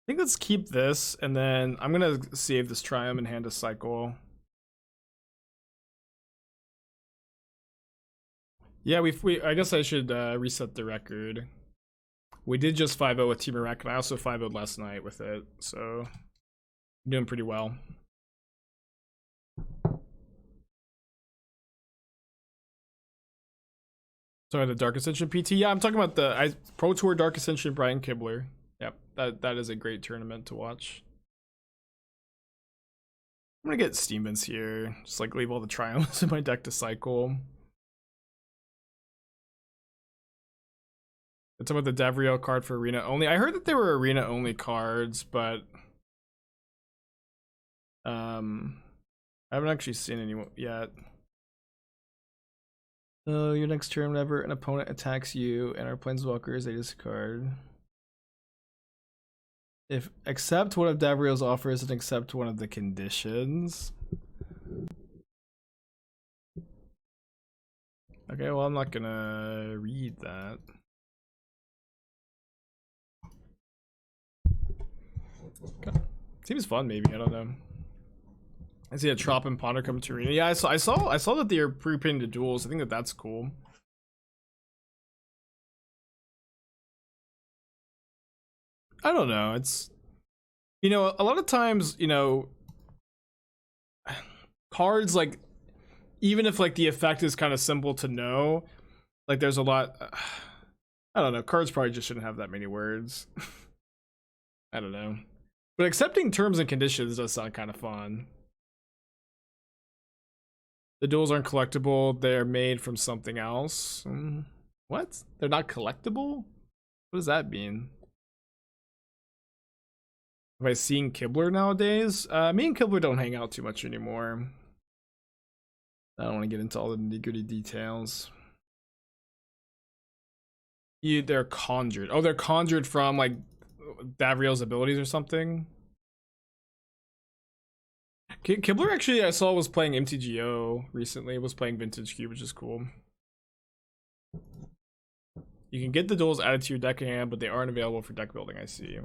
think let's keep this, and then I'm gonna save this Triumph and hand a cycle. Yeah, I guess I should reset the record. We did just 5-0 with Team Iraq, and I also 5-0'd last night with it, so I'm doing pretty well. Sorry, the Dark Ascension PT. Yeah, I'm talking about the Pro Tour Dark Ascension Brian Kibler. Yep, that is a great tournament to watch. I'm gonna get Steamens here. Just like leave all the triumphs in my deck to cycle. It's about the Davriel card for arena only. I heard that they were arena only cards, but I haven't actually seen any yet. Oh, your next turn, whenever an opponent attacks you and our planeswalkers, they discard. If accept one of Davriel's offers and accept one of the conditions. Okay, well, I'm not gonna read that. Okay. Seems fun, maybe. I don't know. I see a Trop and Ponder come to arena. Yeah, I saw that they're pre-pinning the duels. I think that's cool. I don't know. It's, you know, a lot of times, you know, cards, like, even if like the effect is kind of simple to know, like there's a lot. I don't know. Cards probably just shouldn't have that many words. I don't know. But accepting terms and conditions does sound kind of fun. The duels aren't collectible. They're made from something else. What? They're not collectible? What does that mean? Have I seen Kibler nowadays? Me and Kibler don't hang out too much anymore. I don't want to get into all the nitty-gritty details. They're conjured. Oh, they're conjured from like Davriel's abilities or something. Kibler actually I saw was playing MTGO recently. Was playing Vintage Cube, which is cool. You can get the duels added to your deck hand, but they aren't available for deck building. I see.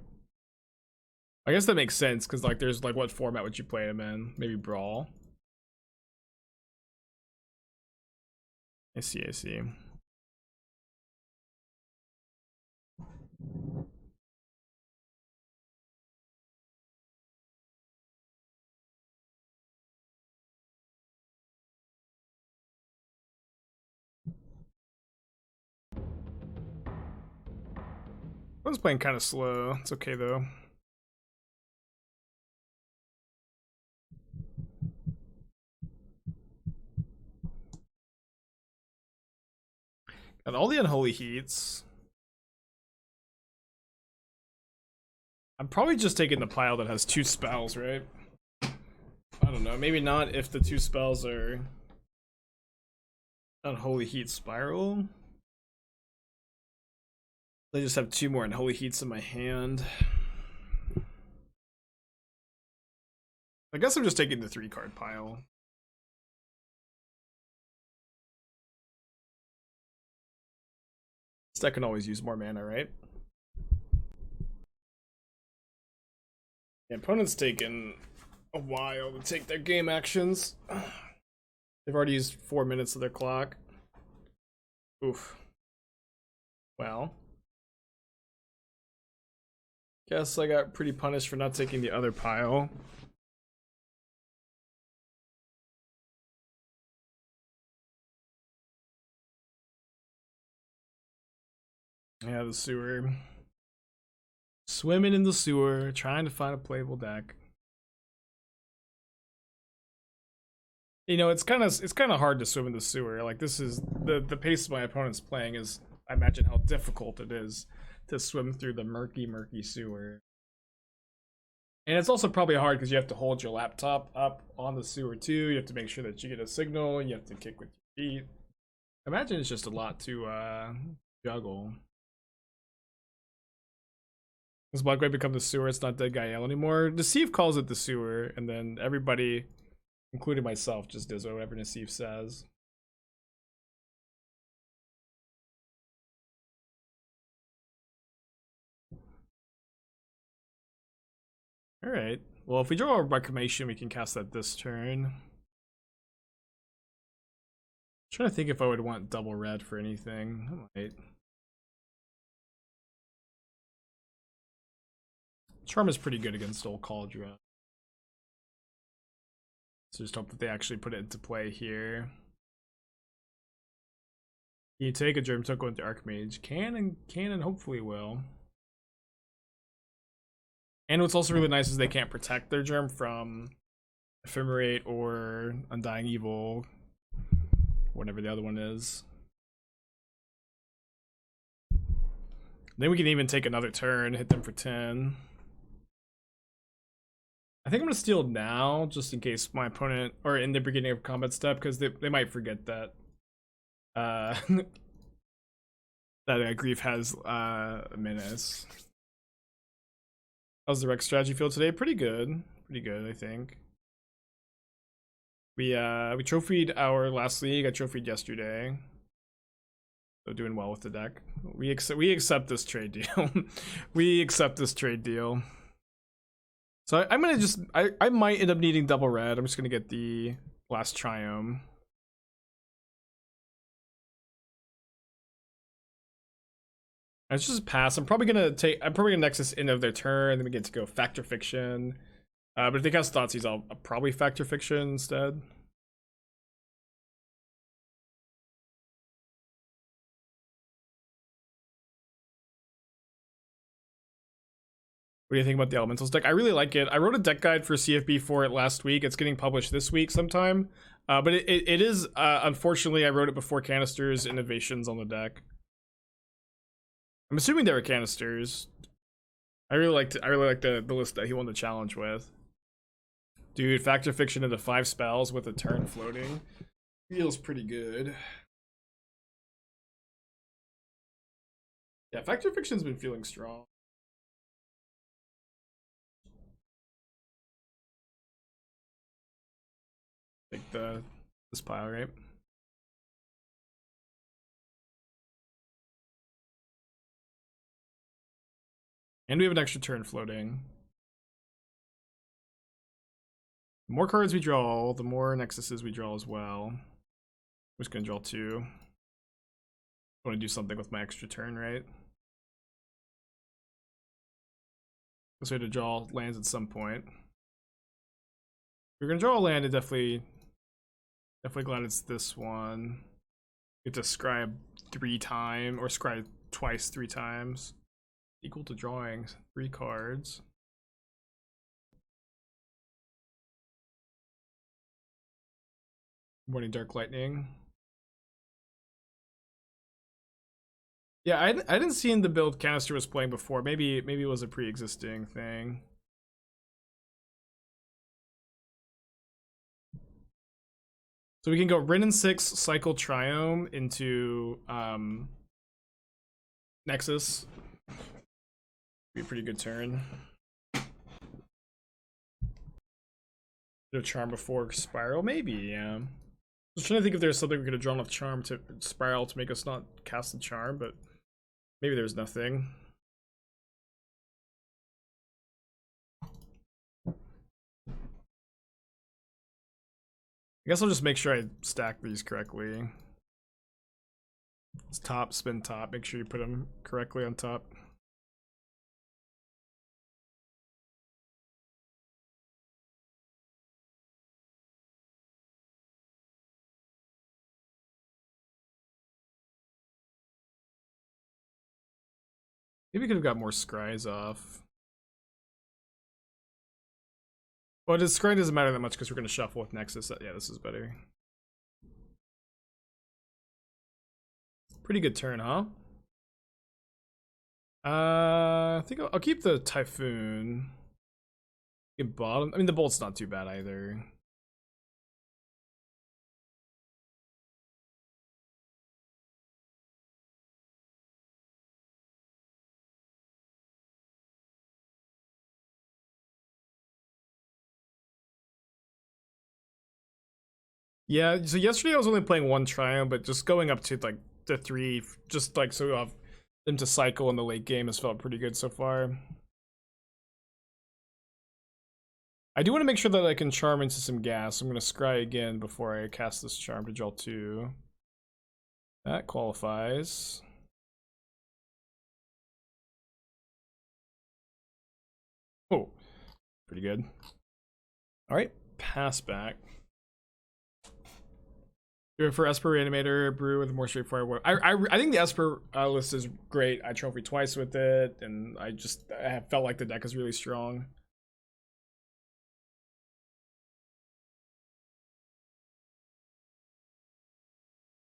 I guess that makes sense because like there's like what format would you play them in? Maybe Brawl. I see. I see. I was playing kind of slow. It's okay though. Got all the Unholy Heats. I'm probably just taking the pile that has 2 spells, right? I don't know. Maybe not if the 2 spells are Unholy Heat Spiral. I just have 2 more Unholy Heats in my hand. I guess I'm just taking the 3-card pile. This deck can always use more mana, right? The opponent's taken a while to take their game actions. They've already used 4 minutes of their clock. Oof. Well. Guess I got pretty punished for not taking the other pile. Yeah, the sewer. Swimming in the sewer, trying to find a playable deck. You know, it's kind of hard to swim in the sewer. Like this is the pace my opponent's playing is. I imagine how difficult it is to swim through the murky sewer. And it's also probably hard because you have to hold your laptop up on the sewer too. You have to make sure that you get a signal. You have to kick with your feet. I imagine it's just a lot to juggle. Does Black become the sewer? It's not Dead Gael anymore. Deceive calls it the sewer, and then everybody, including myself, just does whatever Deceive says. Alright. Well, if we draw a Reclamation, we can cast that this turn. Trying to think if I would want double red for anything. I might. Charm is pretty good against Old Cauldron. So just hope that they actually put it into play here. You take a Germ Token into Archmage. Can and hopefully will. And what's also really nice is they can't protect their Germ from Ephemerate or Undying Evil. Whatever the other one is. Then we can even take another turn, hit them for 10. I think I'm gonna steal now, just in case my opponent, or in the beginning of combat step, because they might forget that that Grief has a menace. How's the Rec strategy feel today? Pretty good, I think. We trophied our last league. I trophied yesterday, so doing well with the deck. We accept this trade deal. We accept this trade deal. So I'm gonna just I might end up needing double red. I'm just gonna get the last Triome. It's just a pass. I'm probably gonna Nexus in of their turn, then we get to go Factor Fiction. But if they cast Thoughtseize, I'll probably Factor Fiction instead. What do you think about the Elementals deck? I really like it. I wrote a deck guide for CFB for it last week. It's getting published this week sometime. But it is, unfortunately, I wrote it before Canister's innovations on the deck. I'm assuming they were Canisters. I really liked the list that he won the challenge with. Dude, Factor Fiction into 5 spells with a turn floating feels pretty good. Yeah, Factor Fiction's been feeling strong. Like this pile, right? And we have an extra turn floating. The more cards we draw, the more Nexuses we draw as well. I'm just gonna draw 2. I want to do something with my extra turn, right? So we had to draw lands at some point. If we're gonna draw a land, it definitely glad it's this one. You have to scribe 3 times, or scribe twice 3 times. Equal to drawing 3 cards. Morning Dark Lightning. Yeah, I didn't see in the build Canister was playing before. Maybe it was a pre-existing thing. So we can go Wrenn and Six, cycle Triome into Nexus. Be a pretty good turn. Charm before Spiral, maybe, yeah. I was trying to think if there's something we could have drawn off Charm to Spiral to make us not cast the Charm, but maybe there's nothing. I guess I'll just make sure I stack these correctly. It's top, spin top. Make sure you put them correctly on top. Maybe we could have got more scries off. Well, the scry doesn't matter that much because we're going to shuffle with Nexus. Yeah, this is better. Pretty good turn, huh? I think I'll keep the Typhoon. Get bottom. I mean, the Bolt's not too bad either. Yeah, so yesterday I was only playing 1 Triumph, but just going up to like the 3, just like so we have them to cycle in the late game has felt pretty good so far. I do want to make sure that I can charm into some gas. I'm going to scry again before I cast this charm to draw 2. That qualifies. Oh, pretty good. All right, pass back. For Esper Reanimator, brew with a more straightforward. I think the Esper list is great. I trophy twice with it, and I have felt like the deck is really strong.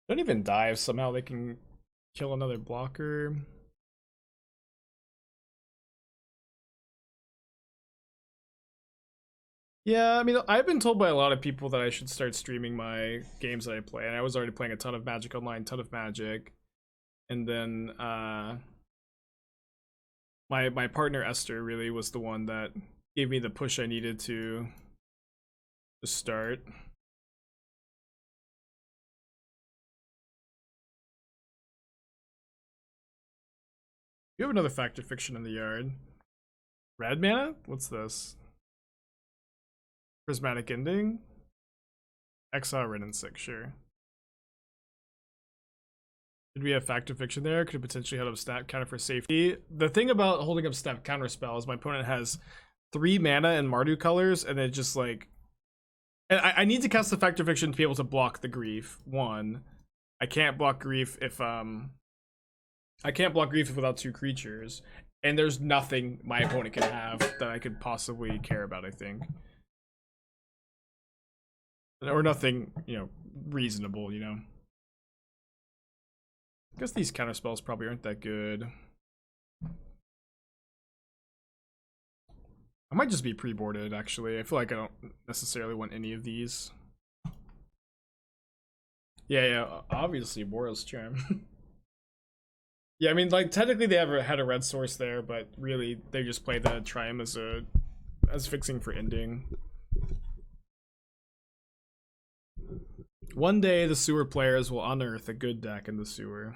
Don't even die if somehow they can kill another blocker. Yeah, I mean, I've been told by a lot of people that I should start streaming my games that I play, and I was already playing a ton of Magic Online, ton of Magic, and then my partner Esther really was the one that gave me the push I needed to start. You have another Fact or Fiction in the yard. Red mana? What's this? Prismatic Ending? Exile Wrenn and Six, sure. Did we have Fact or Fiction there? Could it potentially hold up Snap Counter for safety? The thing about holding up Snap Counterspell is my opponent has 3 mana and Mardu colors, and it just like... And I need to cast the Fact or Fiction to be able to block the Grief. 1. I can't block Grief if I can't block Grief without 2 creatures. And there's nothing my opponent can have that I could possibly care about, I think. Or nothing, you know, reasonable, you know. I guess these counterspells probably aren't that good. I might just be pre-boarded, actually. I feel like I don't necessarily want any of these. Yeah, obviously, Boros Charm. Yeah, I mean, like, technically they had a red source there, but really, they just play the Triome as fixing for ending. One day, the sewer players will unearth a good deck in the sewer.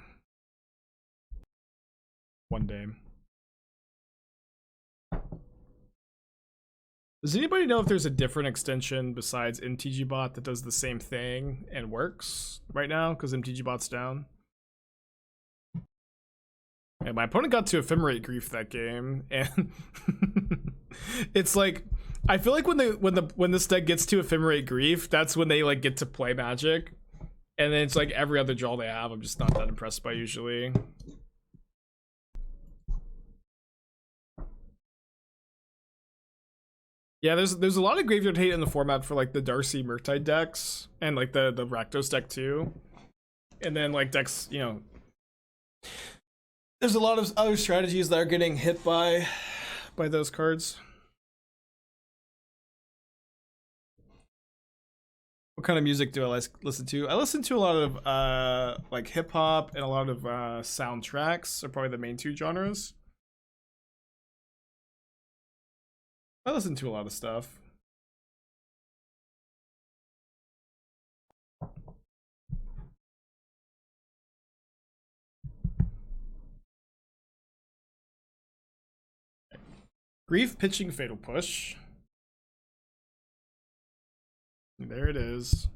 One day. Does anybody know if there's a different extension besides MTGBot that does the same thing and works right now? Because MTGBot's down. And my opponent got to Ephemerate Grief that game, and it's like, I feel like when this deck gets to Ephemerate Grief, that's when they like get to play Magic, and then it's like every other draw they have, I'm just not that impressed by usually. Yeah, there's a lot of graveyard hate in the format for like the Darcy Murktide decks and like the Rakdos deck too, and then like decks, you know. There's a lot of other strategies that are getting hit by those cards. What kind of music do I listen to? I listen to a lot of like hip hop and a lot of soundtracks are probably the main 2 genres. I listen to a lot of stuff. Grief pitching Fatal Push. There it is.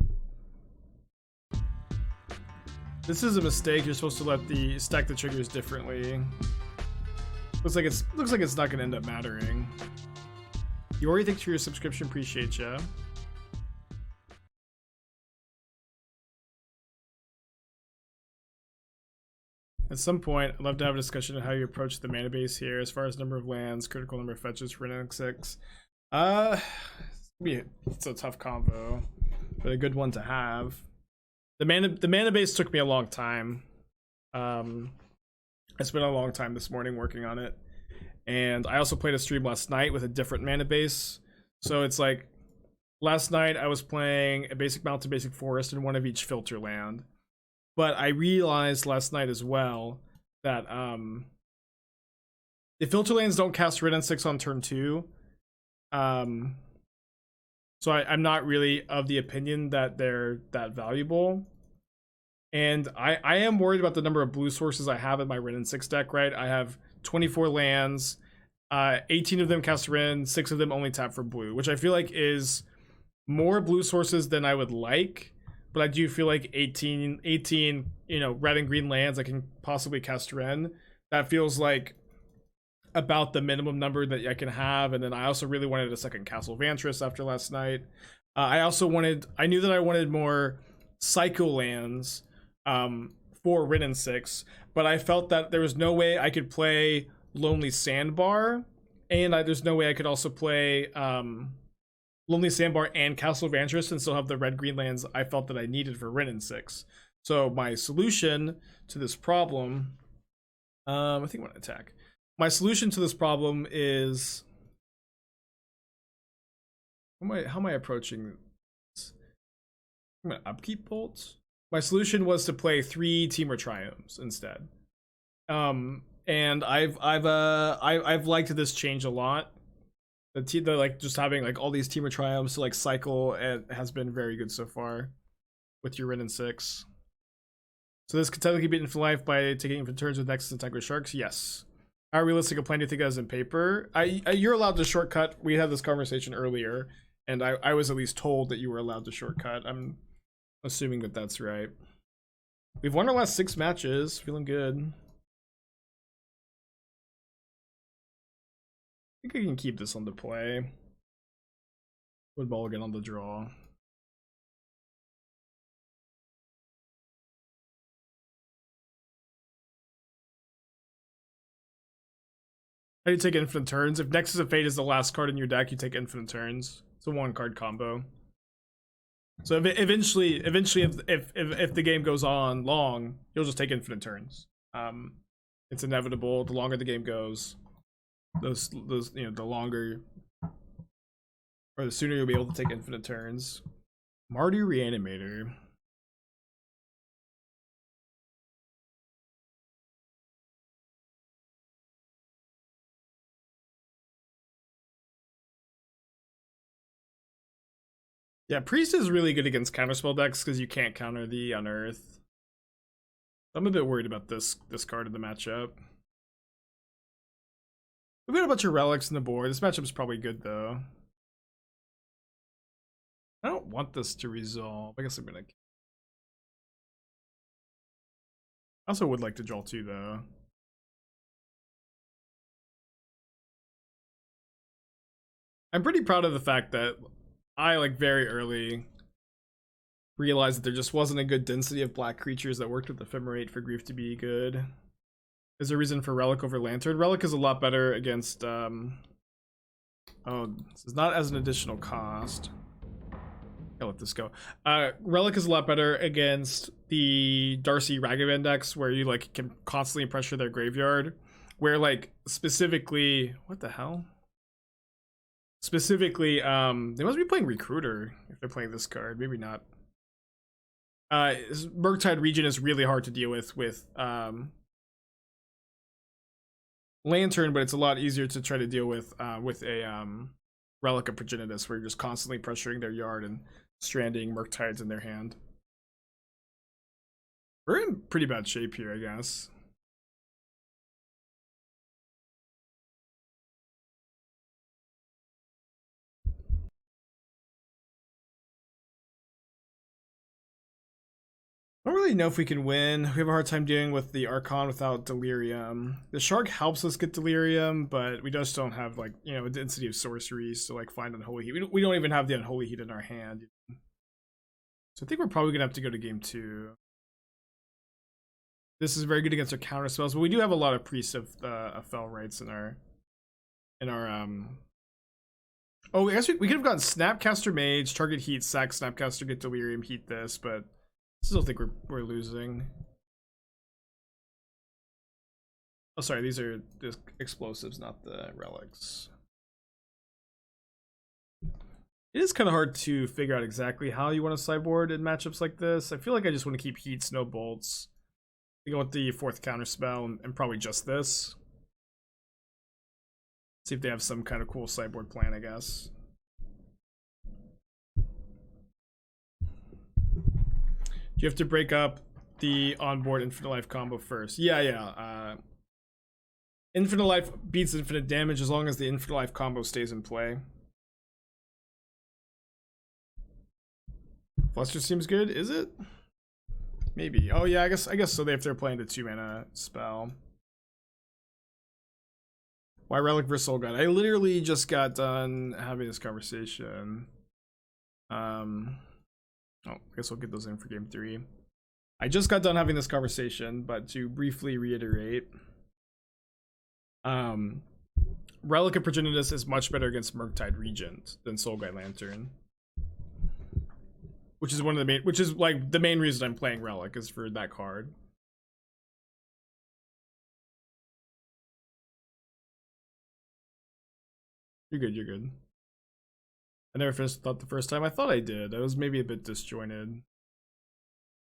This is a mistake. You're supposed to stack the triggers differently. Looks like it's not gonna end up mattering. Yori, thanks for your subscription. Appreciate ya. At some point, I'd love to have a discussion on how you approach the mana base here, as far as number of lands, critical number of fetches for Wrenn and Six. It's a tough combo, but a good one to have. The mana base took me a long time. I spent a long time this morning working on it, and I also played a stream last night with a different mana base. So it's like, last night I was playing a basic mountain, basic forest, and one of each filter land. But I realized last night as well that the filter lands don't cast Wrenn and Six on turn 2. So I'm not really of the opinion that they're that valuable. And I am worried about the number of blue sources I have in my Wrenn and Six deck, right? I have 24 lands. 18 of them cast Wrenn, 6 of them only tap for blue, which I feel like is more blue sources than I would like. But I do feel like 18, you know, red and green lands I can possibly cast Wrenn. That feels like about the minimum number that I can have. And then I also really wanted a second Castle Vantress after last night. I knew that I wanted more Psycho lands for Wrenn and Six, but I felt that there was no way I could play Lonely Sandbar, and there's no way I could also play Lonely Sandbar and Castle Vantress and still have the red-green lands I felt that I needed for Wrenn and Six. So my solution to this problem, I think I'm gonna attack. My solution to this problem is, how am I approaching this? I'm gonna upkeep Bolt. My solution was to play 3 Temur Triomes instead. And I've liked this change a lot. The like just having like all these Temur Triomes to like cycle, it has been very good so far with your Wrenn and Six. So this could technically be infinite life by taking infinite turns with Nexus and attack with Sharks. Yes. How realistic a plan do you think that is in paper? You're allowed to shortcut. We had this conversation earlier, and I was at least told that you were allowed to shortcut. I'm assuming that that's right. We've won our last 6 matches. Feeling good. I think I can keep this on the play. Wood ball again on the draw. How do you take infinite turns? If Nexus of Fate is the last card in your deck, you take infinite turns. It's a 1-card combo. So eventually, if the game goes on long, you'll just take infinite turns. It's inevitable. The longer the game goes, those you know, the longer or the sooner you'll be able to take infinite turns. Mardu Reanimator. Yeah, Priest is really good against counterspell decks because you can't counter the Unearth. I'm a bit worried about this card in the matchup. We've got a bunch of relics in the board. This matchup is probably good though. I don't want this to resolve. I guess I'm gonna. I also would like to draw 2 though. I'm pretty proud of the fact that I, like, very early realized that there just wasn't a good density of black creatures that worked with Ephemerate for Grief to be good. Is there a reason for Relic over Lantern? Relic is a lot better against, oh, this is not as an additional cost. I'll let this go. Relic is a lot better against the Darcy Ragavan decks where you, like, can constantly pressure their graveyard. Where, like, specifically, what the hell? Specifically, they must be playing Recruiter if they're playing this card. Maybe not. Murktide Region is really hard to deal with Lantern, but it's a lot easier to try to deal with a Relic of Progenitus, where you're just constantly pressuring their yard and stranding Murktides in their hand. We're in pretty bad shape here, I guess. I don't really know if we can win. We have a hard time dealing with the Archon without Delirium. The Shark helps us get Delirium, but we just don't have, like, you know, a density of sorceries to, like, find Unholy Heat. We don't even have the Unholy Heat in our hand. So I think we're probably gonna have to go to game 2. This is very good against our counter spells, but we do have a lot of Priests of Fell Rights in our Oh, I guess we could have gotten Snapcaster Mage, target Heat, sack Snapcaster, get Delirium, heat this, but I still think we're losing. Oh, sorry, these are the explosives, not the relics. It is kind of hard to figure out exactly how you want to sideboard in matchups like this. I feel like I just want to keep Heats, no bolts. We go with the 4th counterspell and probably just this. See if they have some kind of cool sideboard plan, I guess. You have to break up the onboard infinite life combo first. Yeah. Infinite life beats infinite damage as long as the infinite life combo stays in play. Fluster seems good, is it? Maybe. Oh yeah, I guess so. If they're playing the 2-mana spell. Why Relic versus Soul God? I literally just got done having this conversation. Oh, I guess we'll get those in for game 3. I just got done having this conversation, but to briefly reiterate, Relic of Progenitus is much better against Murktide Regent than Soulguide Lantern, which is like the main reason I'm playing Relic is for that card. You're good. You're good. I never finished the thought the first time. I thought I did. I was maybe a bit disjointed.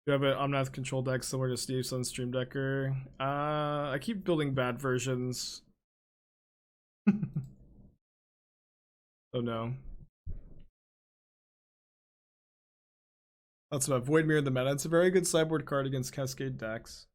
Do you have an Omnath control deck similar to Steve's on Stream Decker? I keep building bad versions. Oh no. That's about Void Mirror in the meta. It's a very good sideboard card against Cascade decks.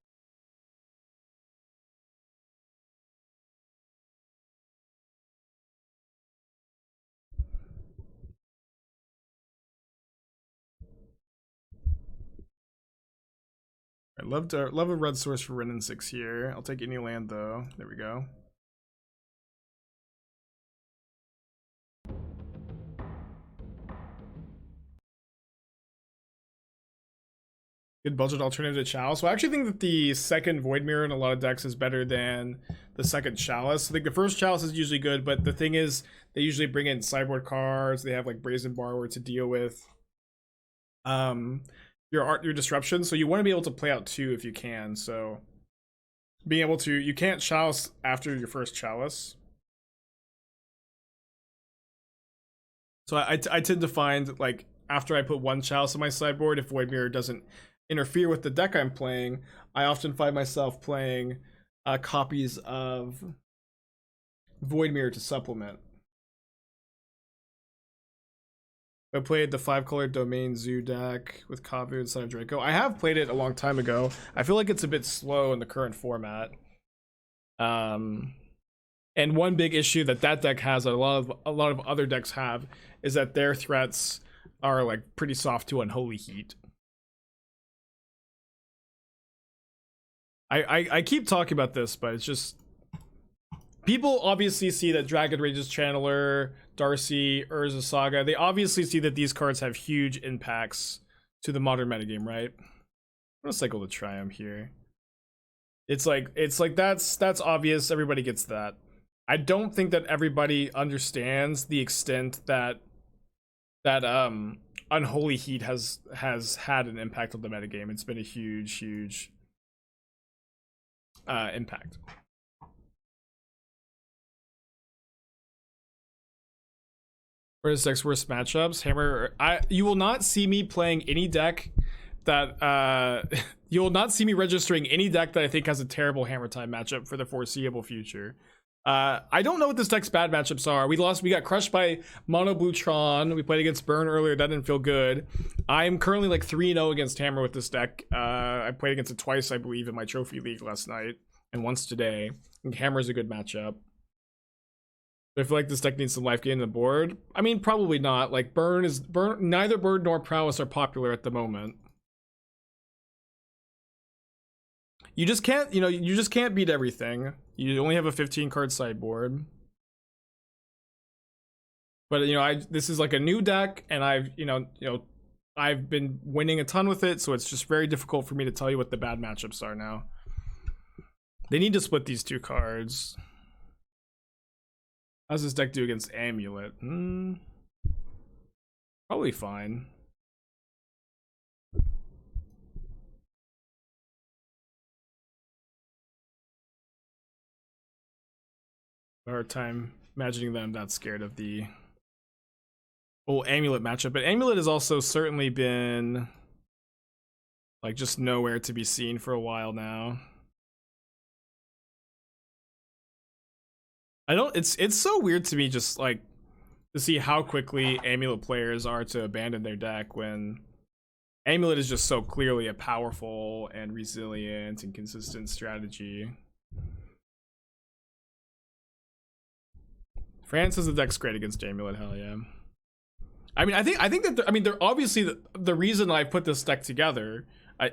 I love a red source for Wrenn and Six here. I'll take any land though. There we go. Good budget alternative to Chalice. So I actually think that the second Void Mirror in a lot of decks is better than the second Chalice. I think the first Chalice is usually good, but the thing is, they usually bring in sideboard cards. They have like Brazen Borrower to deal with your disruption. So you want to be able to play out 2 if you can. So being able to, you can't Chalice after your first Chalice. So I tend to find like after I put 1 Chalice on my sideboard, if Void Mirror doesn't interfere with the deck I'm playing, I often find myself playing copies of Void Mirror to supplement. I played the 5-color Domain Zoo deck with Kavu instead of Draco. I have played it a long time ago. I feel like it's a bit slow in the current format. And one big issue that deck has, that a lot of other decks have, is that their threats are like pretty soft to Unholy Heat. I keep talking about this, but it's just people obviously see that Dragon Rage's Channeler, Darcy, Urza Saga, they obviously see that these cards have huge impacts to the modern metagame, right? I'm gonna cycle the Triumph here. It's like that's obvious, everybody gets that. I don't think that everybody understands the extent that Unholy Heat has had an impact on the metagame. It's been a huge impact. Where's decks worst matchups? Hammer. You will not see me playing any deck that you will not see me registering any deck that I think has a terrible Hammer Time matchup for the foreseeable future. I don't know what this deck's bad matchups are. We got crushed by Mono Blue Tron. We played against Burn earlier. That didn't feel good. I'm currently like 3-0 against Hammer with this deck. I played against it twice, I believe, in my Trophy League last night, and once today. I think Hammer's a good matchup. I feel like this deck needs some life gain on the board. I mean, probably not. Like neither Bird nor Prowess are popular at the moment. You just can't, you just can't beat everything. You only have a 15-card sideboard. But this is like a new deck, and I've been winning a ton with it, so it's just very difficult for me to tell you what the bad matchups are now. They need to split these 2 cards. How's this deck do against Amulet? Probably fine. Hard time imagining them that scared of the whole Amulet matchup, but Amulet has also certainly been like just nowhere to be seen for a while now. It's so weird to me just like to see how quickly Amulet players are to abandon their deck when Amulet is just so clearly a powerful and resilient and consistent strategy. France is the deck's great against Amulet, hell yeah. I mean, I think that they're obviously the reason I put this deck together.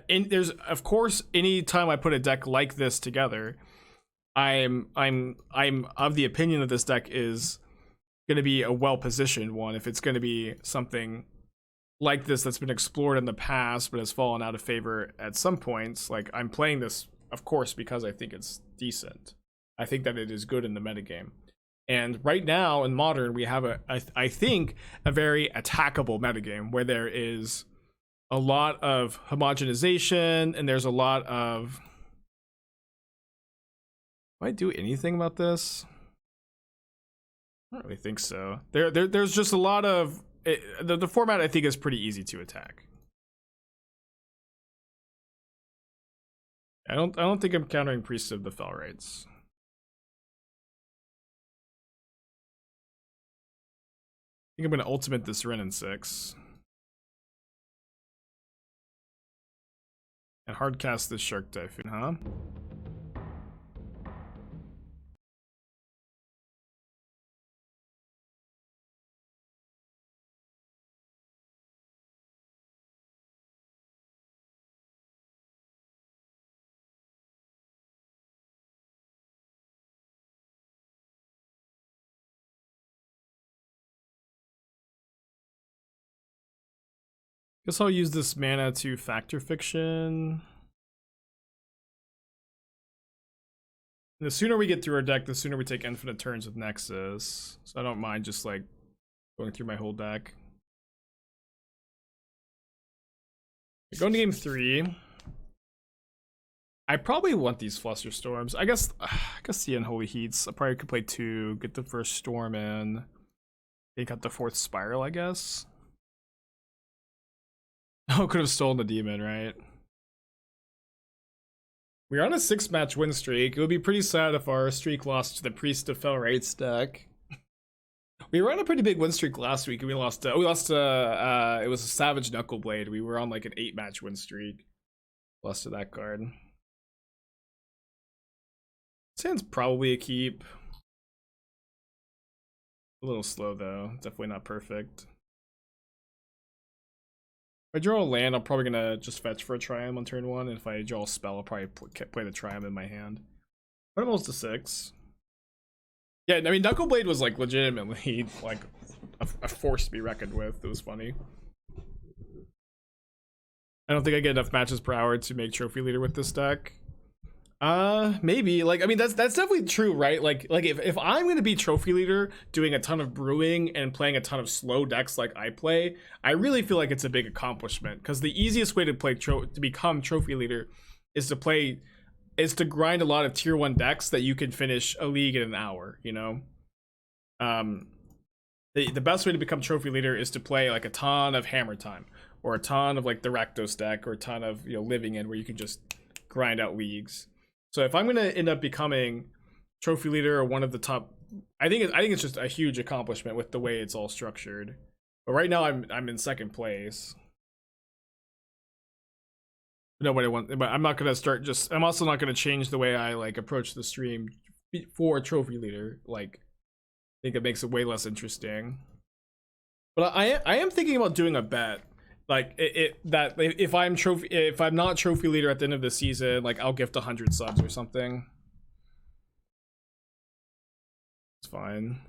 There's of course any time I put a deck like this together, I'm of the opinion that this deck is going to be a well-positioned one. If it's going to be something like this that's been explored in the past but has fallen out of favor at some points, like I'm playing this, of course, because I think it's decent. I think that it is good in the metagame. And right now in Modern, we have I think a very attackable metagame where there is a lot of homogenization and there's a lot of... Do I do anything about this? I don't really think so. There's just a lot of the format. I think is pretty easy to attack. I don't think I'm countering Priest of the Fell Rites. I think I'm gonna ultimate this Wrenn and Six and hardcast this Shark Typhoon, huh? Guess I'll use this mana to Factor Fiction. The sooner we get through our deck, the sooner we take infinite turns with Nexus. So I don't mind just like going through my whole deck. Going to game 3. I probably want these Flusterstorms. I guess the Unholy Heats. I probably could play 2, get the first Storm in. Take out the 4th Spiral, I guess. Oh, could have stolen the demon, right? We're on a 6-match win streak. It would be pretty sad if our streak lost to the Priest of Fell Rites deck. We were on a pretty big win streak last week, and we lost. It was a Savage Knuckleblade. We were on like an 8-match win streak. Lost to that card. Sand's probably a keep. A little slow though. Definitely not perfect. If I draw a land, I'm probably gonna just fetch for a Triumph on turn 1. And if I draw a spell, I'll probably play the Triumph in my hand. But I'm almost to 6. Yeah, I mean, Knuckleblade was like legitimately like a force to be reckoned with. It was funny. I don't think I get enough matches per hour to make trophy leader with this deck. Maybe. Like, I mean, that's definitely true, right? Like if I'm gonna be trophy leader doing a ton of brewing and playing a ton of slow decks like I play, I really feel like it's a big accomplishment, because the easiest way to play to become trophy leader is to grind a lot of tier 1 decks that you can finish a league in an hour, you know? The best way to become trophy leader is to play like a ton of Hammer Time, or a ton of like the Rakdos deck, or a ton of, you know, Living In, where you can just grind out leagues. So if I'm gonna end up becoming trophy leader or one of the top, I think it's just a huge accomplishment with the way it's all structured. But right now I'm in 2nd place. Nobody wants, but I'm not gonna start just. I'm also not gonna change the way I like approach the stream for trophy leader. Like, I think it makes it way less interesting. But I am thinking about doing a bet. Like that if I'm not trophy leader at the end of the season, like I'll gift 100 subs or something. It's fine.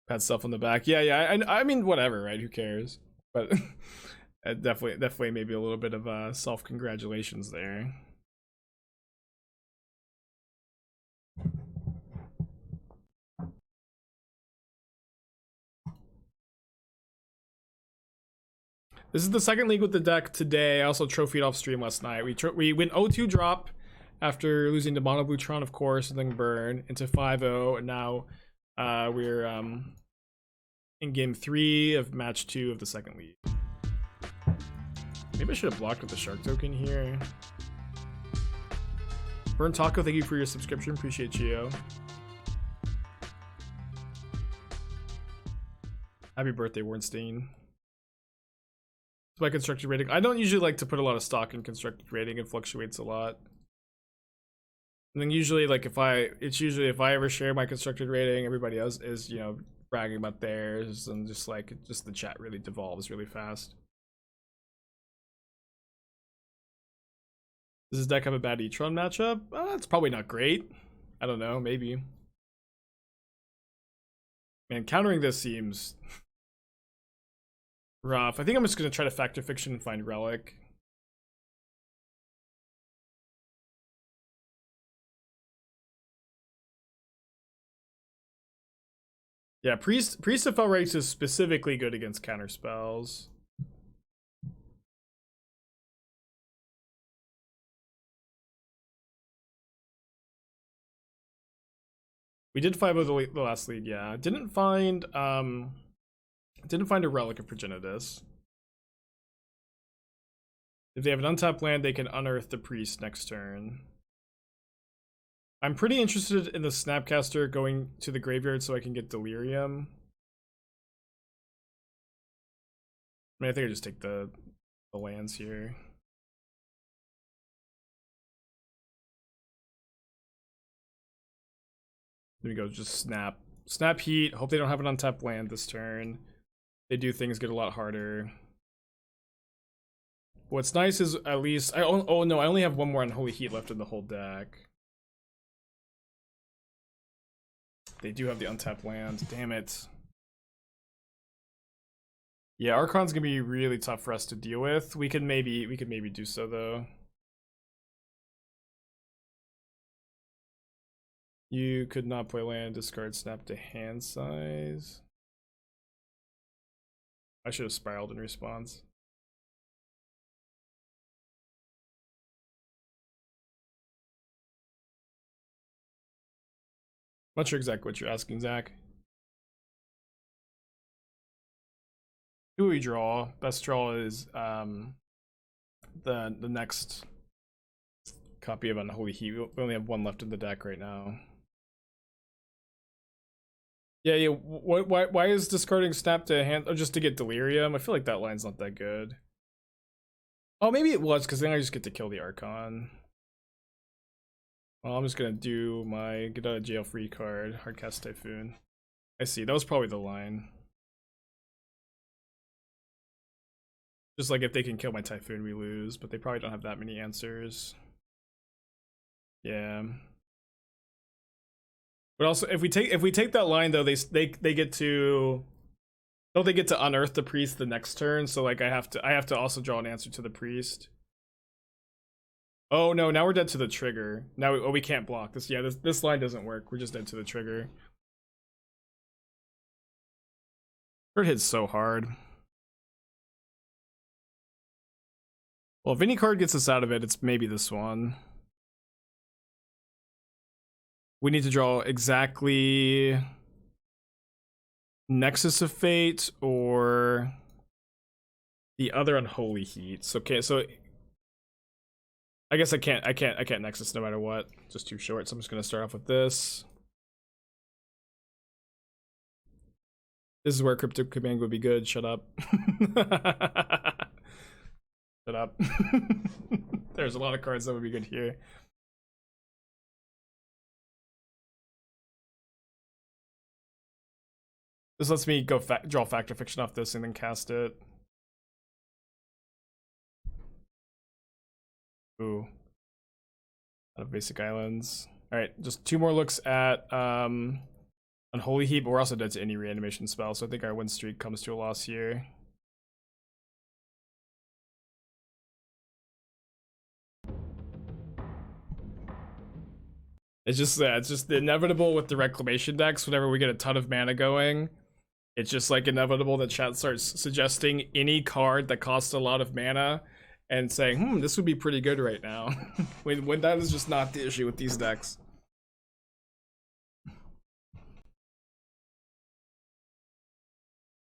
Pat stuff on the back. Yeah. I mean, whatever, right? Who cares? But definitely maybe a little bit of self-congratulations there. This is the 2nd league with the deck today. I also trophied off stream last night. We went 0-2 drop after losing to Mono Blue Tron, of course, and then burn into 5-0, and now we're in game 3 of match 2 of the 2nd league. Maybe I should have blocked with the Shark token here. Burn Taco, thank you for your subscription. Appreciate you. Happy birthday, Warnstein. My constructed rating. I don't usually like to put a lot of stock in constructed rating. It fluctuates a lot. And then usually, like it's usually if I ever share my constructed rating, everybody else is bragging about theirs, and just the chat really devolves really fast. Does this deck have a bad E-Tron matchup? It's probably not great. I don't know, maybe. Man, countering this seems rough. I think I'm just gonna try to Factor Fiction and find Relic. Yeah, Priest of Felrace is specifically good against counter spells. We did 5-0 the last league, yeah. Didn't find a Relic of Progenitus. If they have an untapped land, they can unearth the Priest next turn. I'm pretty interested in the Snapcaster going to the graveyard so I can get Delirium. I mean, I think I just take the lands here. There we go, just Snap Heat. Hope they don't have an untapped land this turn. They do, things get a lot harder. What's nice is at least oh no, I only have one more Unholy Heat left in the whole deck. They do have the untapped land. Damn it. Yeah, Archon's gonna be really tough for us to deal with. We could maybe do so though. You could not play land, discard snap to hand size. I should have spiraled in response. Not sure exactly what you're asking, Zach. Who we draw? Best draw is the next copy of Unholy Heat. We only have one left in the deck right now. Yeah. Why is discarding snap to hand? Oh, just to get Delirium? I feel like that line's not that good. Oh, maybe it was, because then I just get to kill the Archon. Well, I'm just gonna do my get out of jail free card, Hardcast Typhoon. I see, that was probably the line. Just like if they can kill my Typhoon, we lose, but they probably don't have that many answers. Yeah. But also, if we take that line though, they get to unearth the priest the next turn. So like I have to also draw an answer to the priest. Oh no, now we're dead to the trigger. Now we can't block this. Yeah, this line doesn't work. We're just dead to the trigger. Bird hits so hard. Well, if any card gets us out of it, it's maybe this one. We need to draw exactly Nexus of Fate or the other Unholy Heat. Okay, so I guess I can't Nexus no matter what. Just too short, so I'm just gonna start off with this. This is where Cryptic Command would be good. Shut up. Shut up. There's a lot of cards that would be good here. This lets me go draw Factor Fiction off this and then cast it. Ooh. Out of basic islands. Alright, just 2 more looks at Unholy Heat, but we're also dead to any reanimation spell, so I think our win streak comes to a loss here. It's just the inevitable with the Reclamation decks. Whenever we get a ton of mana going, it's just like inevitable that chat starts suggesting any card that costs a lot of mana and saying, this would be pretty good right now. when that is just not the issue with these decks.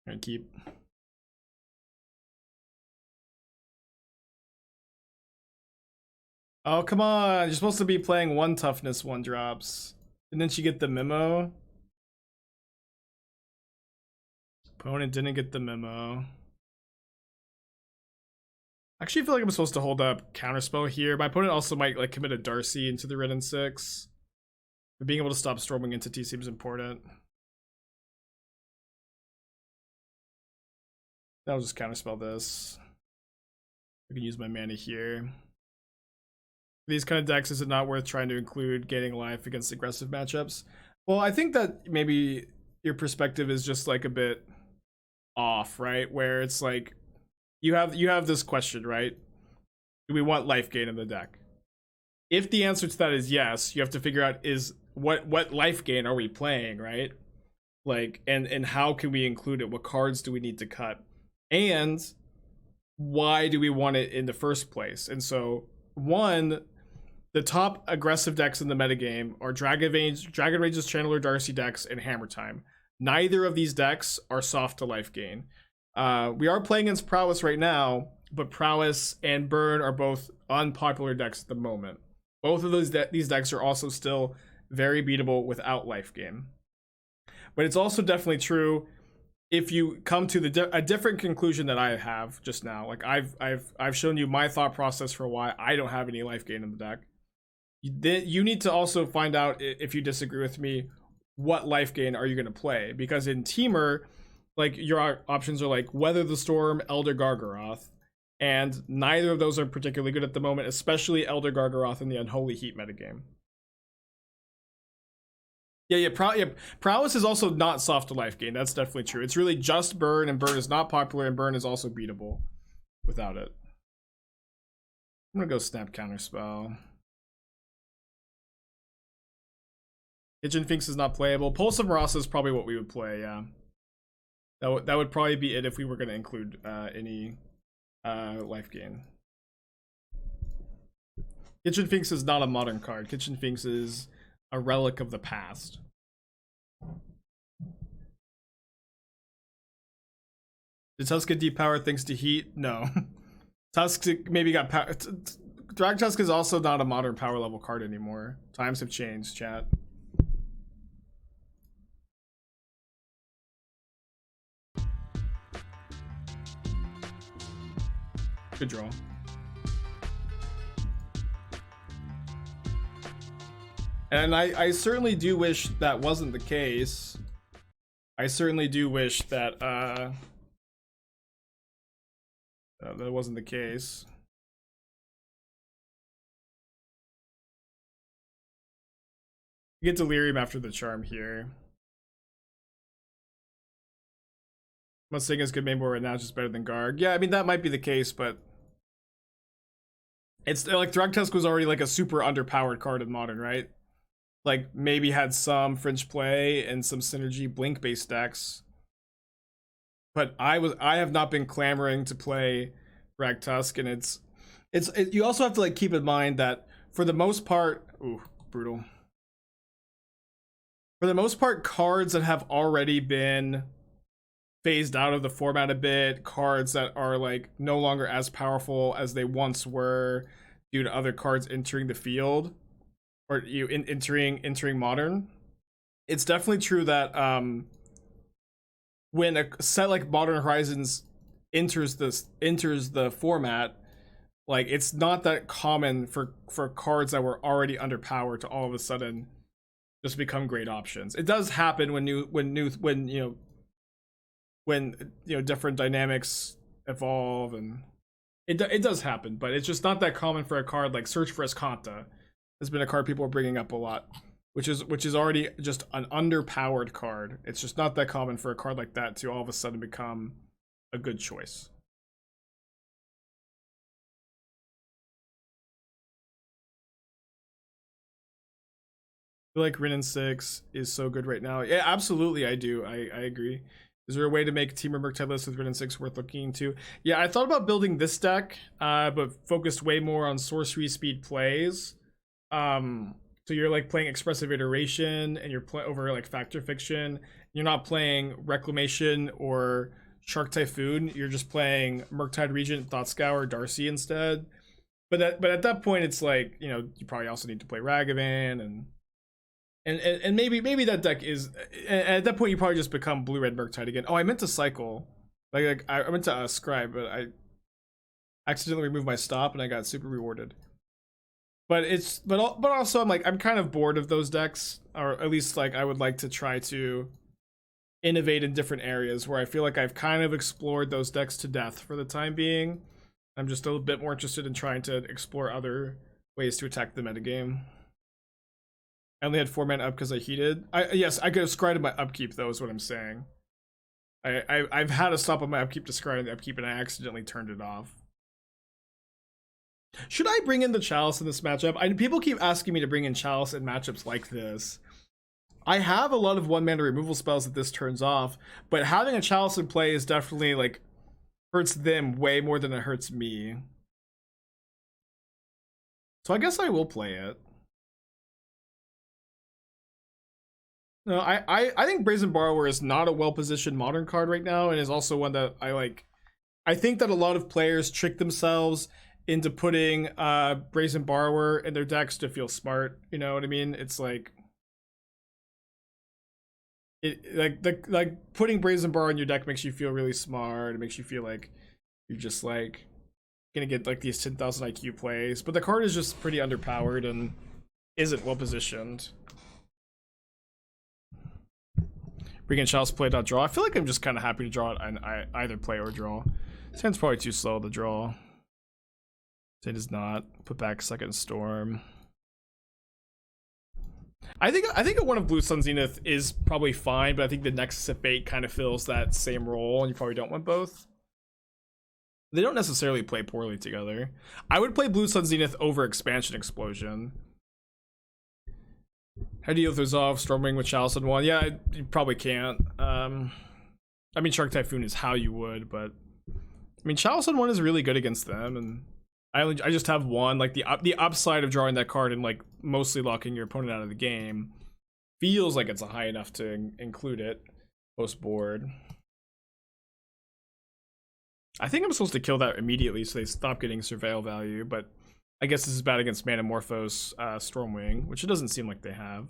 And keep. Oh, come on. You're supposed to be playing 1 toughness, 1 drops. Didn't you get the memo? Opponent didn't get the memo. Actually, I feel like I'm supposed to hold up Counterspell here. My opponent also might like commit a Darcy into the Wrenn and Six. But being able to stop storming entity seems important. I'll just Counterspell this. I can use my mana here. These kind of decks, is it not worth trying to include gaining life against aggressive matchups? Well, I think that maybe your perspective is just like a bit off, right? Where it's like you have this question, right? Do we want life gain in the deck? If the answer to that is yes, you have to figure out is what life gain are we playing, right? Like, and how can we include it? What cards do we need to cut? And why do we want it in the first place? And so, one, the top aggressive decks in the metagame are Dragon Rage's Channeler Darcy decks and Hammer Time. Neither of these decks are soft to life gain. We are playing against Prowess right now, but Prowess and Burn are both unpopular decks at the moment. Both of these decks are also still very beatable without life gain. But it's also definitely true if you come to a different conclusion that I have just now. Like I've shown you my thought process for why I don't have any life gain in the deck. You need to also find out, if you disagree with me, what life gain are you going to play? Because in Temur, like your options are like Weather the Storm, Elder Gargaroth, and neither of those are particularly good at the moment, especially Elder Gargaroth in the Unholy Heat metagame. Yeah, Prowess is also not soft to life gain. That's definitely true. It's really just Burn, and Burn is not popular, and Burn is also beatable without it. I'm gonna go snap Counterspell. Kitchen Finks is not playable. Pulse of Marasa is probably what we would play, yeah. That would probably be it if we were going to include any life gain. Kitchen Finks is not a modern card. Kitchen Finks is a relic of the past. Did Tusk get depowered thanks to Heat? No. Tusk maybe got power. Drag Tusk is also not a modern power level card anymore. Times have changed, chat. Good draw. And I certainly do wish that wasn't the case. I certainly do wish that that wasn't the case. You get Delirium after the Charm here. I'm not saying it's good mainboard right now, it's just better than Garg. Yeah, I mean, that might be the case, but it's like Drag Tusk was already like a super underpowered card in Modern, right? Like maybe had some fringe play and some synergy blink based decks. But I have not been clamoring to play Drag Tusk, and you also have to like keep in mind that for the most part, ooh, brutal. For the most part, cards that have already been phased out of the format a bit, cards that are like no longer as powerful as they once were due to other cards entering the field or entering Modern. It's definitely true that when a set like Modern Horizons enters the format, like it's not that common for cards that were already underpowered to all of a sudden just become great options. It does happen when different dynamics evolve, and it does happen, but it's just not that common for a card like Search for Escanta. Has been a card people are bringing up a lot, which is already just an underpowered card. It's just not that common for a card like that to all of a sudden become a good choice. I feel like Wrenn and Six is so good right now. Yeah, absolutely, I do. I agree. Is there a way to make Temur Murktide list with Wrenn and Six worth looking into? Yeah, I thought about building this deck, but focused way more on sorcery speed plays. So you're like playing Expressive Iteration, and you're over like Factor Fiction. You're not playing Reclamation or Shark Typhoon. You're just playing Murktide Regent, Thought Scour, Darcy instead. But at that point, it's like, you know, you probably also need to play Ragavan and maybe that deck is, and at that point you probably just become blue red Murktide again. Oh, I meant to cycle, like I meant to scribe, but accidentally removed my stop and I got super rewarded. But also I'm kind of bored of those decks, or at least like I would like to try to innovate in different areas where I feel like I've kind of explored those decks to death for the time being. I'm just a little bit more interested in trying to explore other ways to attack the metagame. I only had 4 mana up because I heated. Yes, I could have scryed my upkeep though, is what I'm saying. I've had a stop on my upkeep to scry the upkeep and I accidentally turned it off. Should I bring in the Chalice in this matchup? People keep asking me to bring in Chalice in matchups like this. I have a lot of 1 mana removal spells that this turns off, but having a Chalice in play is definitely like hurts them way more than it hurts me. So I guess I will play it. No, I think Brazen Borrower is not a well-positioned modern card right now, and is also one that I like. I think that a lot of players trick themselves into putting Brazen Borrower in their decks to feel smart. You know what I mean? It's like like putting Brazen Borrower in your deck makes you feel really smart. It makes you feel like you're just like gonna get like these 10,000 IQ plays, but the card is just pretty underpowered and isn't well positioned. Bring in Chalice play, not draw. I feel like I'm just kind of happy to draw it and either play or draw. This hand's probably too slow to draw. It is not. Put back second storm. I think a one of Blue Sun Zenith is probably fine, but I think the Nexus of Fate kind of fills that same role, and you probably don't want both. They don't necessarily play poorly together. I would play Blue Sun Zenith over Expansion Explosion. How do you resolve Stormwing with Chalice in 1? Yeah, you probably can't. I mean, Shark Typhoon is how you would, but I mean, Chalice in 1 is really good against them, and I just have 1. Like the upside of drawing that card and like mostly locking your opponent out of the game feels like it's a high enough to include it post board. I think I'm supposed to kill that immediately so they stop getting surveil value, but I guess this is bad against Manamorphose Stormwing, which it doesn't seem like they have.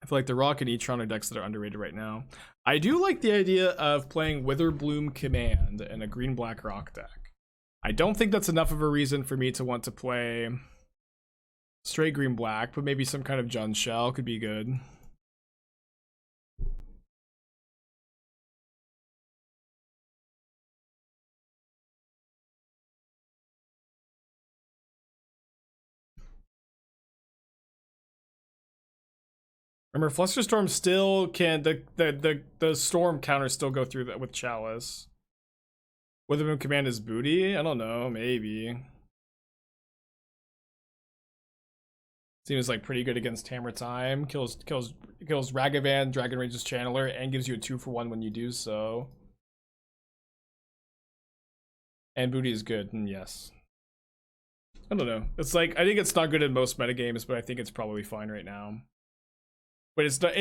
I feel like the Rock and E-Tron are decks that are underrated right now. I do like the idea of playing Witherbloom Command in a green-black Rock deck. I don't think that's enough of a reason for me to want to play straight green-black, but maybe some kind of Jun Shell could be good. Remember, Flusterstorm still can the storm counters still go through that with Chalice. Witherbloom Command is booty? I don't know, maybe. Seems like pretty good against Hammer Time. Kills Ragavan, Dragon Rage's Channeler, and gives you a 2-for-1 when you do so. And booty is good, and yes. I don't know. It's like, I think it's not good in most metagames, but I think it's probably fine right now. But it's not,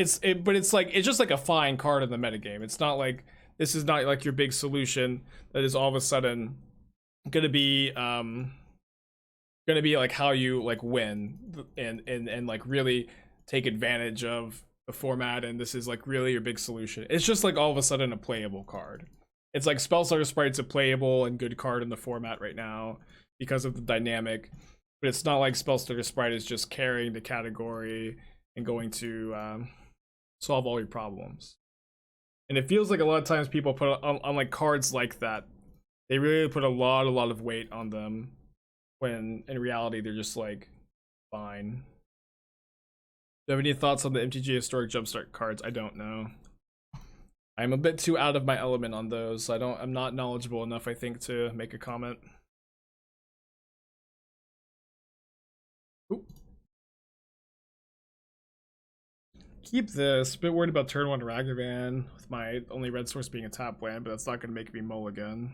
but it's like, it's just like a fine card in the metagame. It's not like, this is not like your big solution that is all of a sudden gonna be like how you like win and like really take advantage of the format, and this is like really your big solution. It's just like all of a sudden a playable card. It's like Spellslinger Sprite's a playable and good card in the format right now because of the dynamic, but it's not like Spellslinger Sprite is just carrying the category and going to solve all your problems. And it feels like a lot of times people put on like cards like that, they really put a lot of weight on them, when in reality they're just like fine. Do you have any thoughts on the MTGO Historic Jumpstart cards? I don't know. I'm a bit too out of my element on those. I'm not knowledgeable enough, I think, to make a comment. Ooh. Keep this. A bit worried about turn 1 Ragavan, with my only red source being a tap land, but that's not going to make me mulligan.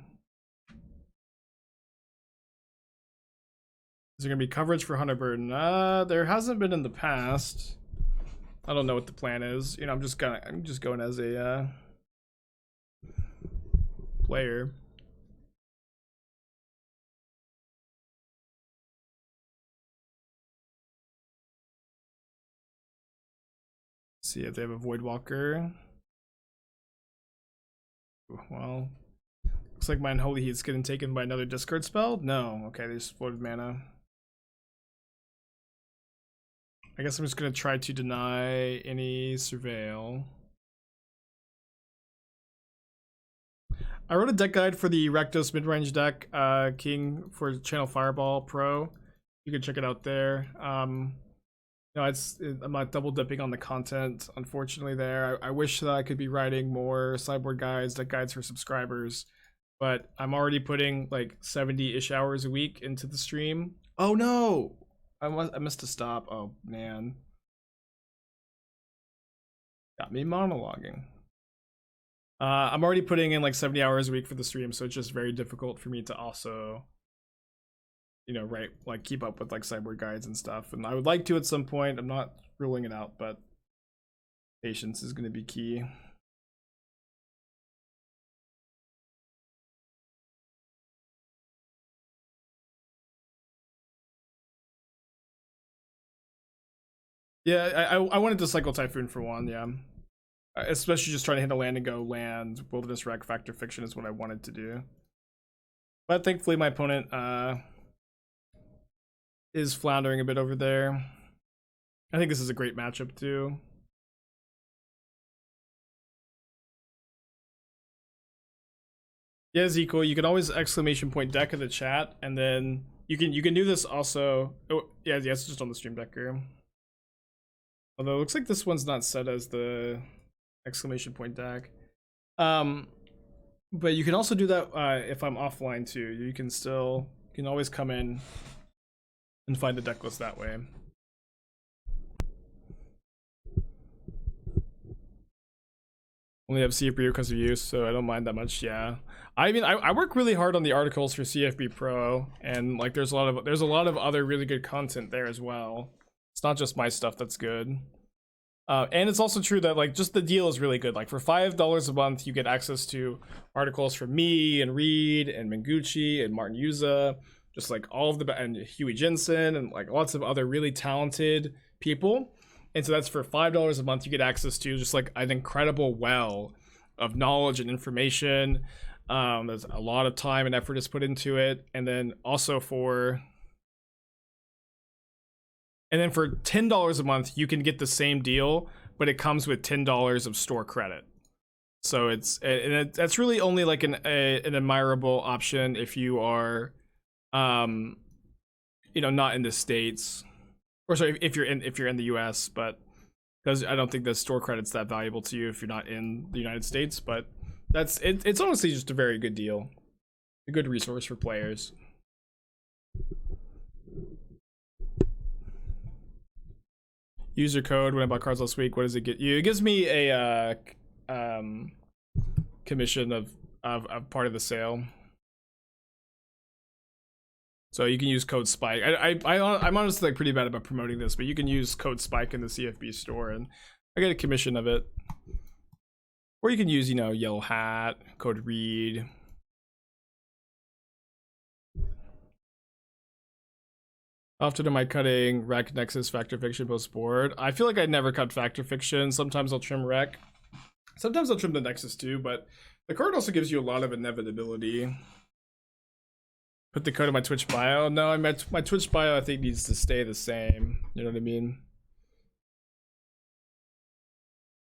Is there going to be coverage for Hunter Burden? There hasn't been in the past. I don't know what the plan is. You know, I'm just going as a player. See if they have a Voidwalker. Well, looks like my Unholy Heat's getting taken by another discard spell. No, okay, they just floated mana. I guess I'm just gonna try to deny any surveil. I wrote a deck guide for the Rakdos midrange deck, King, for Channel Fireball Pro. You can check it out there. I'm not double dipping on the content, unfortunately. There, I wish that I could be writing more sideboard guides, deck guides for subscribers, but I'm already putting like 70-ish hours a week into the stream. Oh no, I missed a stop. Oh man, got me monologuing. I'm already putting in like 70 hours a week for the stream, so it's just very difficult for me to also, keep up with like sideboard guides and stuff. And I would like to at some point. I'm not ruling it out, but patience is going to be key. Yeah, I wanted to cycle Typhoon for one, yeah. Especially just trying to hit a land and go land. Wilderness Rec, Factor Fiction is what I wanted to do. But thankfully my opponent is floundering a bit over there. I think this is a great matchup too. Yeah, Ezekiel, you can always exclamation point deck in the chat, and then you can do this also. Oh, yeah, it's just on the stream deck here. Although it looks like this one's not set as the exclamation point deck. But you can also do that if I'm offline too. You can always come in and find the deck list that way. Only have CFB because of use, so I don't mind that much. Yeah, I mean, I work really hard on the articles for CFB Pro, and like there's a lot of other really good content there as well. It's not just my stuff that's good. And it's also true that like just the deal is really good. Like for $5 a month, you get access to articles from me and Reed and Mengucci and Martin Yuza, just like all of and Huey Jensen and like lots of other really talented people. And so that's for $5 a month. You get access to just like an incredible well of knowledge and information. There's a lot of time and effort is put into it. And then also for $10 a month, you can get the same deal, but it comes with $10 of store credit. So that's really only like an admirable option if you are, not in the States, or sorry, if you're in the US, but because I don't think the store credit's that valuable to you if you're not in the United States. But it's honestly just a very good deal, a good resource for players. User code when I bought cards last week. What does it get you? It gives me a commission of part of the sale. So you can use code Spike. I'm honestly like pretty bad about promoting this, but you can use code Spike in the CFB store, and I get a commission of it. Or you can use, Yellow Hat, code Reed. Often am I cutting Rec, Nexus, Factor Fiction post board? I feel like I never cut Factor Fiction. Sometimes I'll trim Rec. Sometimes I'll trim the Nexus too, but the card also gives you a lot of inevitability. Put the code in my Twitch bio. No, my Twitch bio I think needs to stay the same. You know what I mean?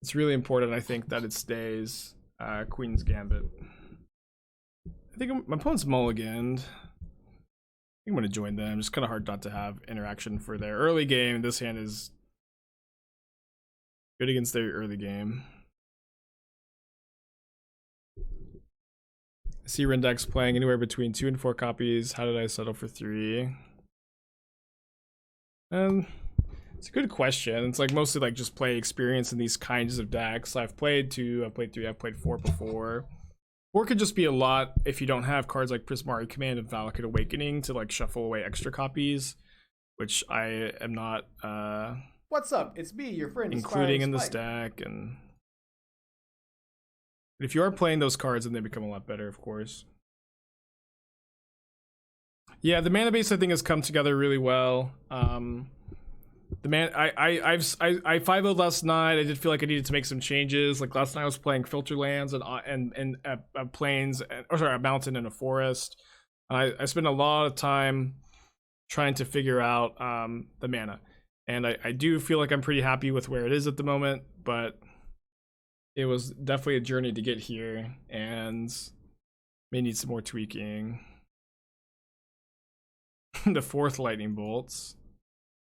It's really important, I think, that it stays Queen's Gambit. I think my opponent's mulliganed. I'm going to join them. It's kind of hard not to have interaction for their early game. This hand is good against their early game. I see Rendex playing anywhere between 2 and 4 copies. How did I settle for 3? It's a good question. It's like mostly like just play experience in these kinds of decks. I've played 2, I've played 3, I've played 4 before. 4 could just be a lot if you don't have cards like Prismari Command and Valakut Awakening to like shuffle away extra copies, which I am not What's up? It's me, your friend, including in this deck. And if you are playing those cards, then they become a lot better, of course. Yeah, the mana base I think has come together really well. the man, I 5-0'd last night. I did feel like I needed to make some changes. Like last night, I was playing filter lands and plains, or sorry, a mountain and a forest. I spent a lot of time trying to figure out the mana, and I do feel like I'm pretty happy with where it is at the moment. But it was definitely a journey to get here, and may need some more tweaking. The 4th lightning bolts.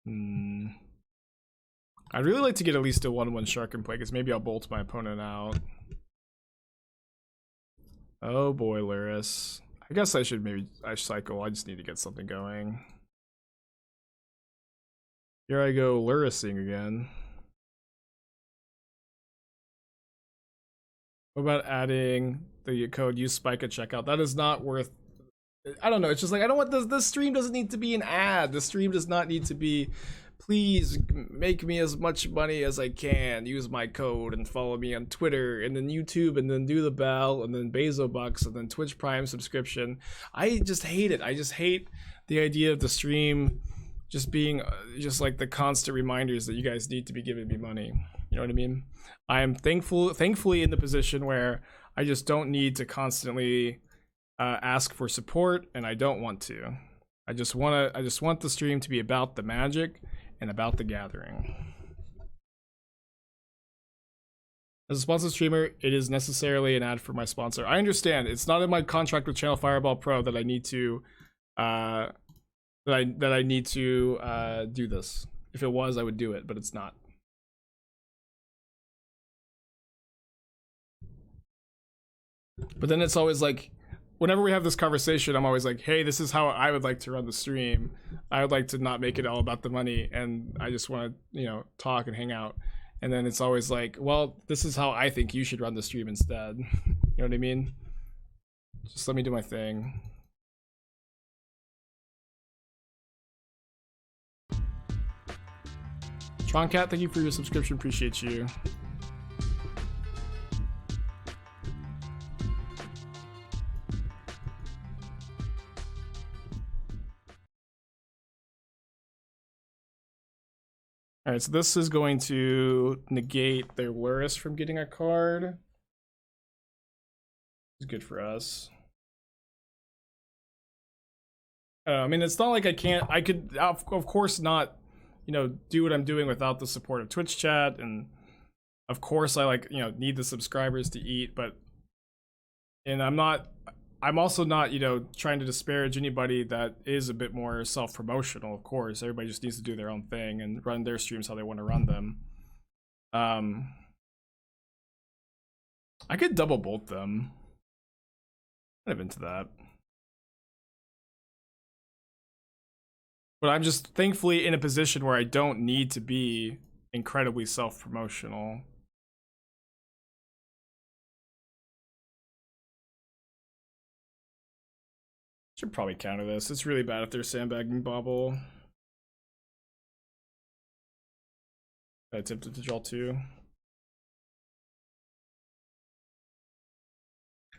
I'd really like to get at least a 1/1 shark in play, because maybe I'll bolt my opponent out. Oh boy, Luris. I guess I cycle. I just need to get something going. Here I go Lurising again. What about adding the code use spike at checkout? That is not worth, I don't know, it's just like, I don't want this stream doesn't need to be an ad. The stream does not need to be, please make me as much money as I can, use my code and follow me on Twitter and then YouTube and then do the bell and then Bezo Bucks and then Twitch Prime subscription. I just hate it. I just hate the idea of the stream just being just like the constant reminders that you guys need to be giving me money. You know what I mean? I am thankfully in the position where I just don't need to constantly ask for support, and I don't want to. I just want the stream to be about the magic and about the gathering. As a sponsored streamer, it is necessarily an ad for my sponsor. I understand. It's not in my contract with Channel Fireball Pro that I need to do this. If it was, I would do it, but it's not. But then it's always like, whenever we have this conversation, I'm always like, hey, this is how I would like to run the stream. I would like to not make it all about the money, and I just want to, you know, talk and hang out. And then it's always like, well, this is how I think you should run the stream instead. You know what I mean? Just let me do my thing. Troncat, thank you for your subscription. Appreciate you. Alright, so this is going to negate their Luris from getting a card. It's good for us. I mean, it's not like I could, of course not, you know, do what I'm doing without the support of Twitch chat, and of course I need the subscribers to eat, but, and I'm also not, you know, trying to disparage anybody that is a bit more self-promotional. Of course, everybody just needs to do their own thing and run their streams how they want to run them. I could double bolt them. Kind of into that. But I'm just thankfully in a position where I don't need to be incredibly self-promotional. Should probably counter this. It's really bad if they're sandbagging Bobble. I attempted to draw 2.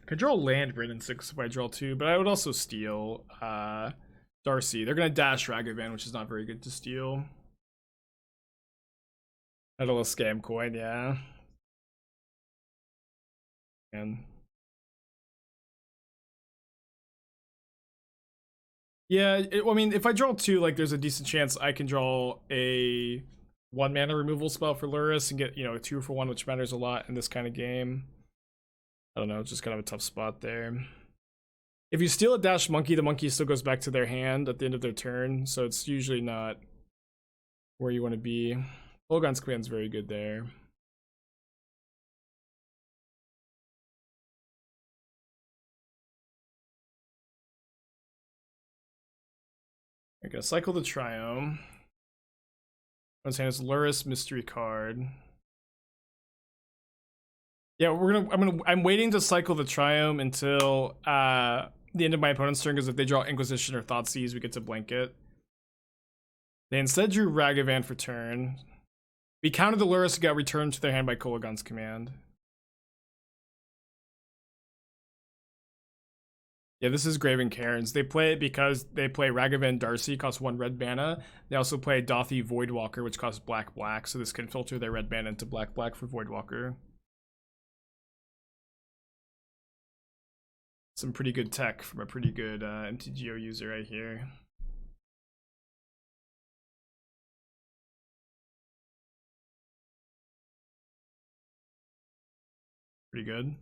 I could draw land Wrenn and Six if I draw 2, but I would also steal Darcy. They're gonna dash Ragavan, which is not very good to steal. That'll a scam coin, yeah. And yeah, I mean, if I draw 2, like, there's a decent chance I can draw a 1 mana removal spell for Luris and get, you know, a 2 for 1, which matters a lot in this kind of game. I don't know, it's just kind of a tough spot there. If you steal a dash monkey, the monkey still goes back to their hand at the end of their turn, so it's usually not where you want to be. Olgon's Command's very good there. I gotta cycle the Triome. I'm saying it's Luris mystery card. Yeah, I'm waiting to cycle the Triome until the end of my opponent's turn, because if they draw Inquisition or Thoughtseize, we get to blanket. They instead drew Ragavan for turn. We countered the Luris and got returned to their hand by Kolaghan's Command. Yeah, this is Graven Cairns. They play it because they play Ragavan Darcy, costs 1 red mana. They also play Dothy Voidwalker, which costs black, so this can filter their red mana into black for Voidwalker. Some pretty good tech from a pretty good MTGO user right here. Pretty good.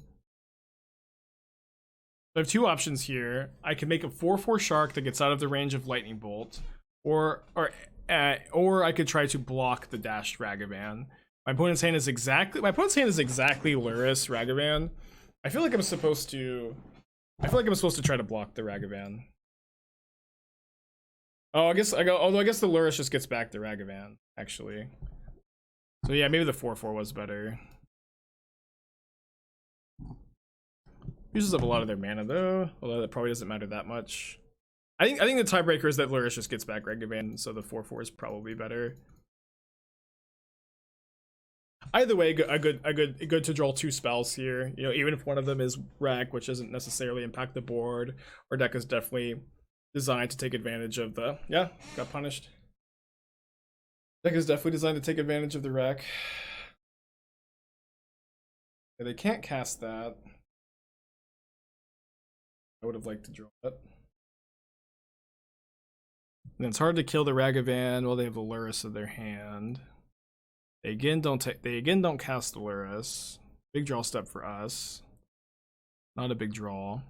I have 2 options here. I can make a 4/4 shark that gets out of the range of lightning bolt, or I could try to block the dashed Ragavan. My opponent's hand is exactly Luris Ragavan. I feel like I'm supposed to try to block the Ragavan. Oh, I guess the Luris just gets back the Ragavan, actually. So yeah, maybe the 4/4 was better. Uses up a lot of their mana though, although that probably doesn't matter that much. I think the tiebreaker is that Luris just gets back Ragavan, so the 4/4 is probably better. Either way, good to draw 2 spells here. You know, even if one of them is Rag, which doesn't necessarily impact the board, our deck is definitely designed to take advantage of the got punished. Deck is definitely designed to take advantage of the Rag. Yeah, they can't cast that. I would have liked to draw it. And it's hard to kill the Ragavan while they have the Luris in their hand. They again don't cast the Luris. Big draw step for us. Not a big draw.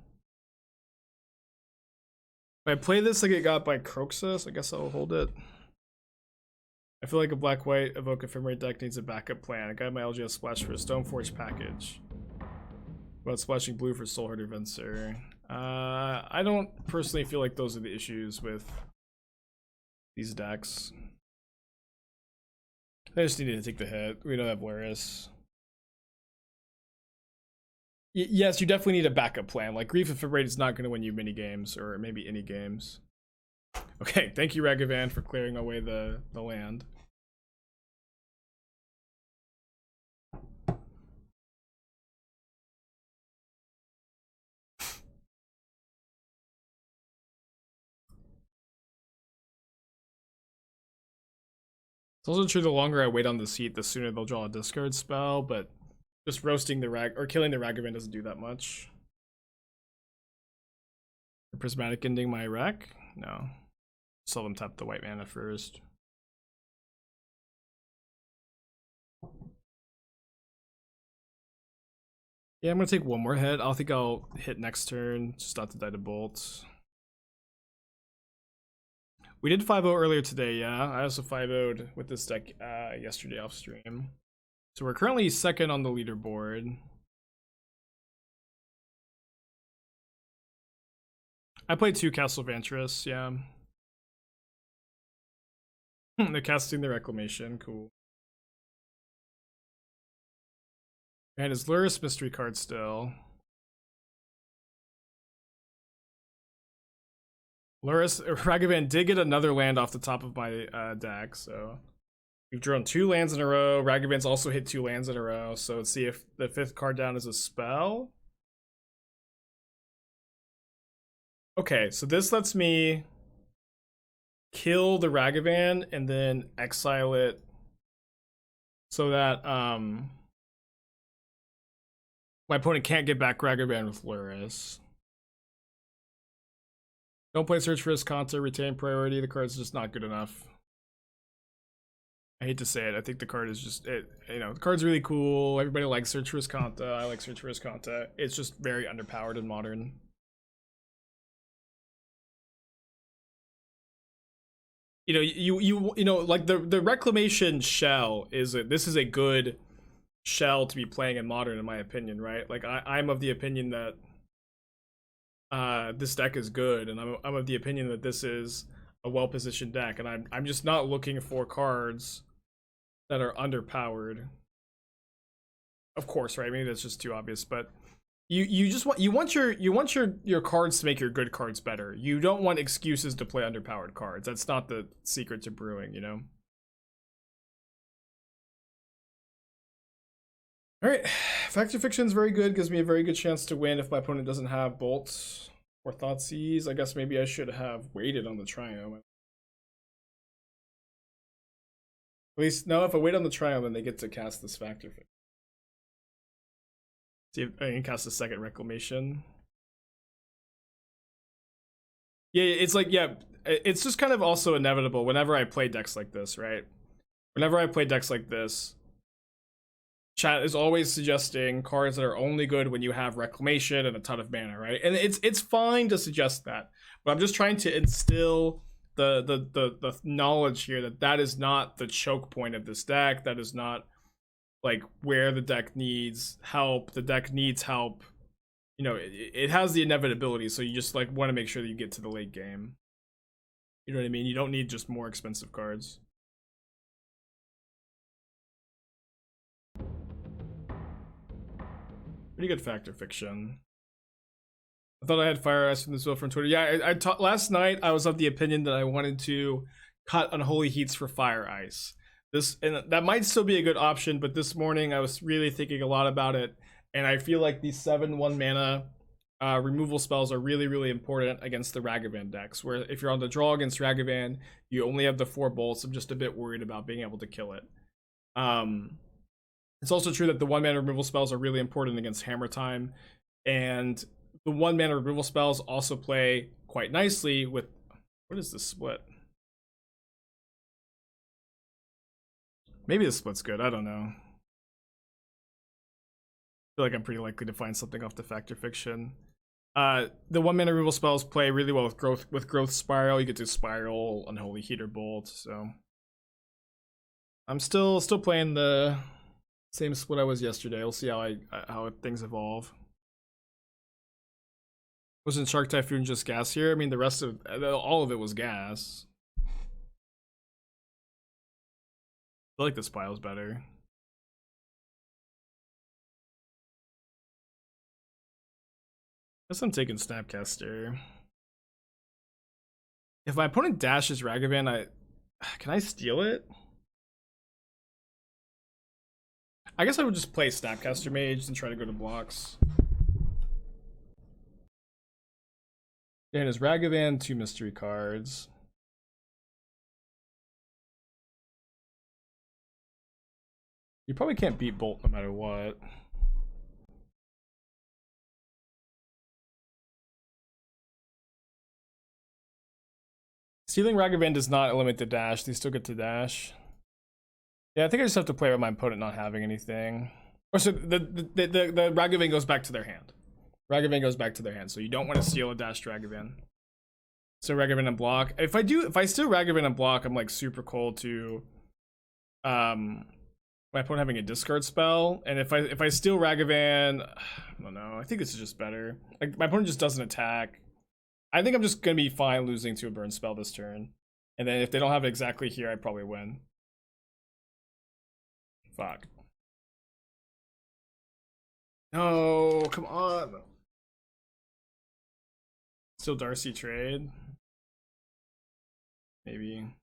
If I play this like it got by Croxus, I guess I'll hold it. I feel like a black-white Evoke Ephemerate deck needs a backup plan. I got my LGS splash for a Stoneforge package. About splashing blue for Soulherder Venser. I don't personally feel like those are the issues with these decks. I just needed to take the hit. We don't have Luris. Yes, you definitely need a backup plan. Like, Grief Ephemerate is not going to win you many games, or maybe any games. Okay, thank you, Ragavan, for clearing away the land. It's also true the longer I wait on this heat, the sooner they'll draw a discard spell, but just roasting the killing the Ragavan doesn't do that much. Prismatic ending my wreck? No. Still them tap the white mana first. Yeah, I'm gonna take one more hit. I think I'll hit next turn, just not to die to bolts. We did 5-0 earlier today, yeah. I also 5-0'd with this deck yesterday off stream. So we're currently second on the leaderboard. I played 2 Castle Vantress, yeah. They're casting the Reclamation, cool. And his Luris mystery card still. Luris Ragavan did get another land off the top of my deck, so we've drawn 2 lands in a row. Ragavan's also hit 2 lands in a row, so let's see if the 5th card down is a spell. Okay, so this lets me kill the Ragavan and then exile it so that my opponent can't get back Ragavan with Luris. Don't play Search for Riscanta, retain priority. The card's just not good enough. I hate to say it. I think the card is just it. You know, the card's really cool. Everybody likes Search for Riscanta. I like Search for Riscanta. It's just very underpowered in Modern. You know, you know, like the Reclamation shell this is a good shell to be playing in Modern, in my opinion, right? Like I'm of the opinion that this deck is good, and I'm of the opinion that this is a well-positioned deck, and I'm just not looking for cards that are underpowered. Of course, right? Maybe that's just too obvious, but you want your cards to make your good cards better. You don't want excuses to play underpowered cards. That's not the secret to brewing, you know. All right, Fact or Fiction is very good. Gives me a very good chance to win if my opponent doesn't have bolts. Or Thoughtseize. I guess maybe I should have waited on the Triome. At least, no, if I wait on the Triome, then they get to cast this Factor Fiction. See if I can cast a second Reclamation. Yeah, it's like, yeah, it's just kind of also inevitable whenever I play decks like this, right? Whenever I play decks like this, chat is always suggesting cards that are only good when you have Reclamation and a ton of mana, right? And it's fine to suggest that, but I'm just trying to instill the knowledge here that that is not the choke point of this deck. That is not like where the deck needs help. The deck needs help. You know, it has the inevitability, so you just like want to make sure that you get to the late game. You know what I mean? You don't need just more expensive cards. Pretty good Factor Fiction. I thought I had Fire Ice from this bill from Twitter. Yeah, last night I was of the opinion that I wanted to cut Unholy Heats for Fire Ice. And that might still be a good option, but this morning I was really thinking a lot about it, and I feel like these 7/1 mana removal spells are really, really important against the Ragavan decks, where if you're on the draw against Ragavan, you only have the 4 bolts. I'm just a bit worried about being able to kill it. It's also true that the 1 mana removal spells are really important against Hammer Time, and the 1 mana removal spells also play quite nicely with... What is this split? Maybe the split's good, I don't know. I feel like I'm pretty likely to find something off the Factor Fiction. The 1 mana removal spells play really well with growth Spiral. You get to Spiral, Unholy Heat or Bolt, so I'm still playing the same split I was yesterday. We'll see how things evolve. Wasn't Shark Typhoon just gas here? I mean, the rest of all of it was gas. I feel like the Spile's better. Guess I'm taking Snapcaster. If my opponent dashes Ragavan, can I steal it? I guess I would just play Snapcaster Mage and try to go to blocks. And his Ragavan, 2 mystery cards. You probably can't beat Bolt no matter what. Stealing Ragavan does not eliminate the dash. They still get to dash. Yeah, I think I just have to play with my opponent not having anything. Or so the Ragavan goes back to their hand. Ragavan goes back to their hand, so you don't want to steal a dashed Ragavan. So Ragavan and block. If I steal Ragavan and block, I'm like super cold to my opponent having a discard spell. And if I steal Ragavan, I don't know. I think this is just better. Like my opponent just doesn't attack. I think I'm just gonna be fine losing to a burn spell this turn. And then if they don't have it exactly here, I probably win. Fuck. No, come on. Still Darcy trade. Maybe.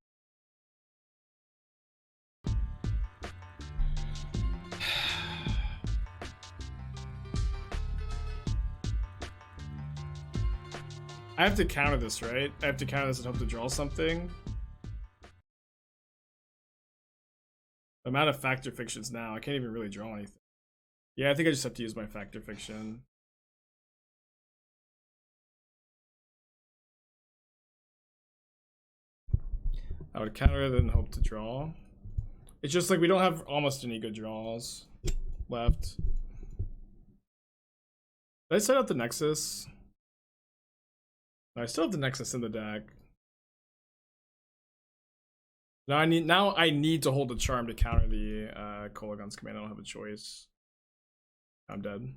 I have to counter this, right? I have to counter this and hope to draw something. The amount of Factor Fictions now, I can't even really draw anything. Yeah, I think I just have to use my Factor Fiction. I would counter it and hope to draw. It's just like we don't have almost any good draws left. Did I set out the Nexus? No, I still have the Nexus in the deck. Now I need to hold the Charm to counter the Kolagon's command. I don't have a choice. I'm dead.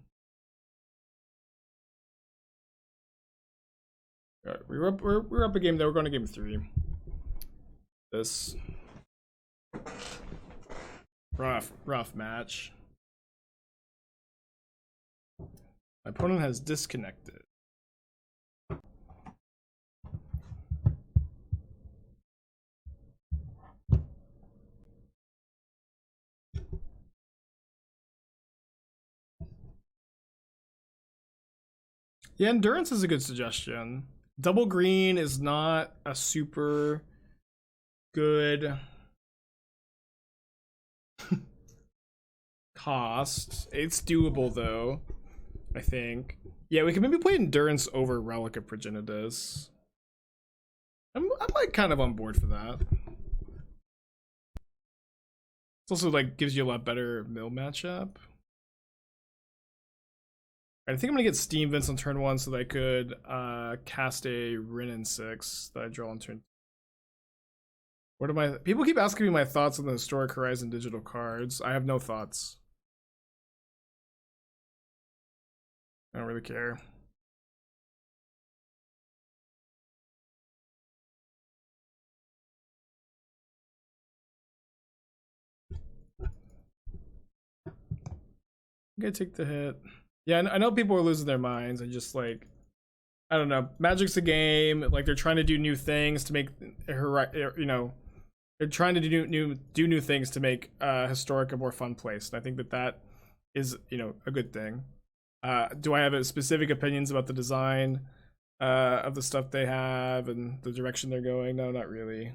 All right, we're up a game though. We're going to game 3. This rough match. My opponent has disconnected. Yeah, endurance is a good suggestion. Double green is not a super good cost. It's doable though, I think. Yeah, we can maybe play endurance over Relic of Progenitus. I'm like kind of on board for that. It's also like gives you a lot better mill matchup. I think I'm gonna get Steam Vince on turn 1 so that I could cast a Wrenn and Six that I draw on turn. What are my people keep asking me my thoughts on the Historic Horizon digital cards. I have no thoughts. I don't really care. I'm gonna take the hit. Yeah, I know people are losing their minds. I just like, I don't know. Magic's a game. Like they're trying to do new things to make her, you know, they're trying to do new things to make Historic a more fun place. And I think that is, you know, a good thing. Do I have specific opinions about the design of the stuff they have and the direction they're going? No, not really.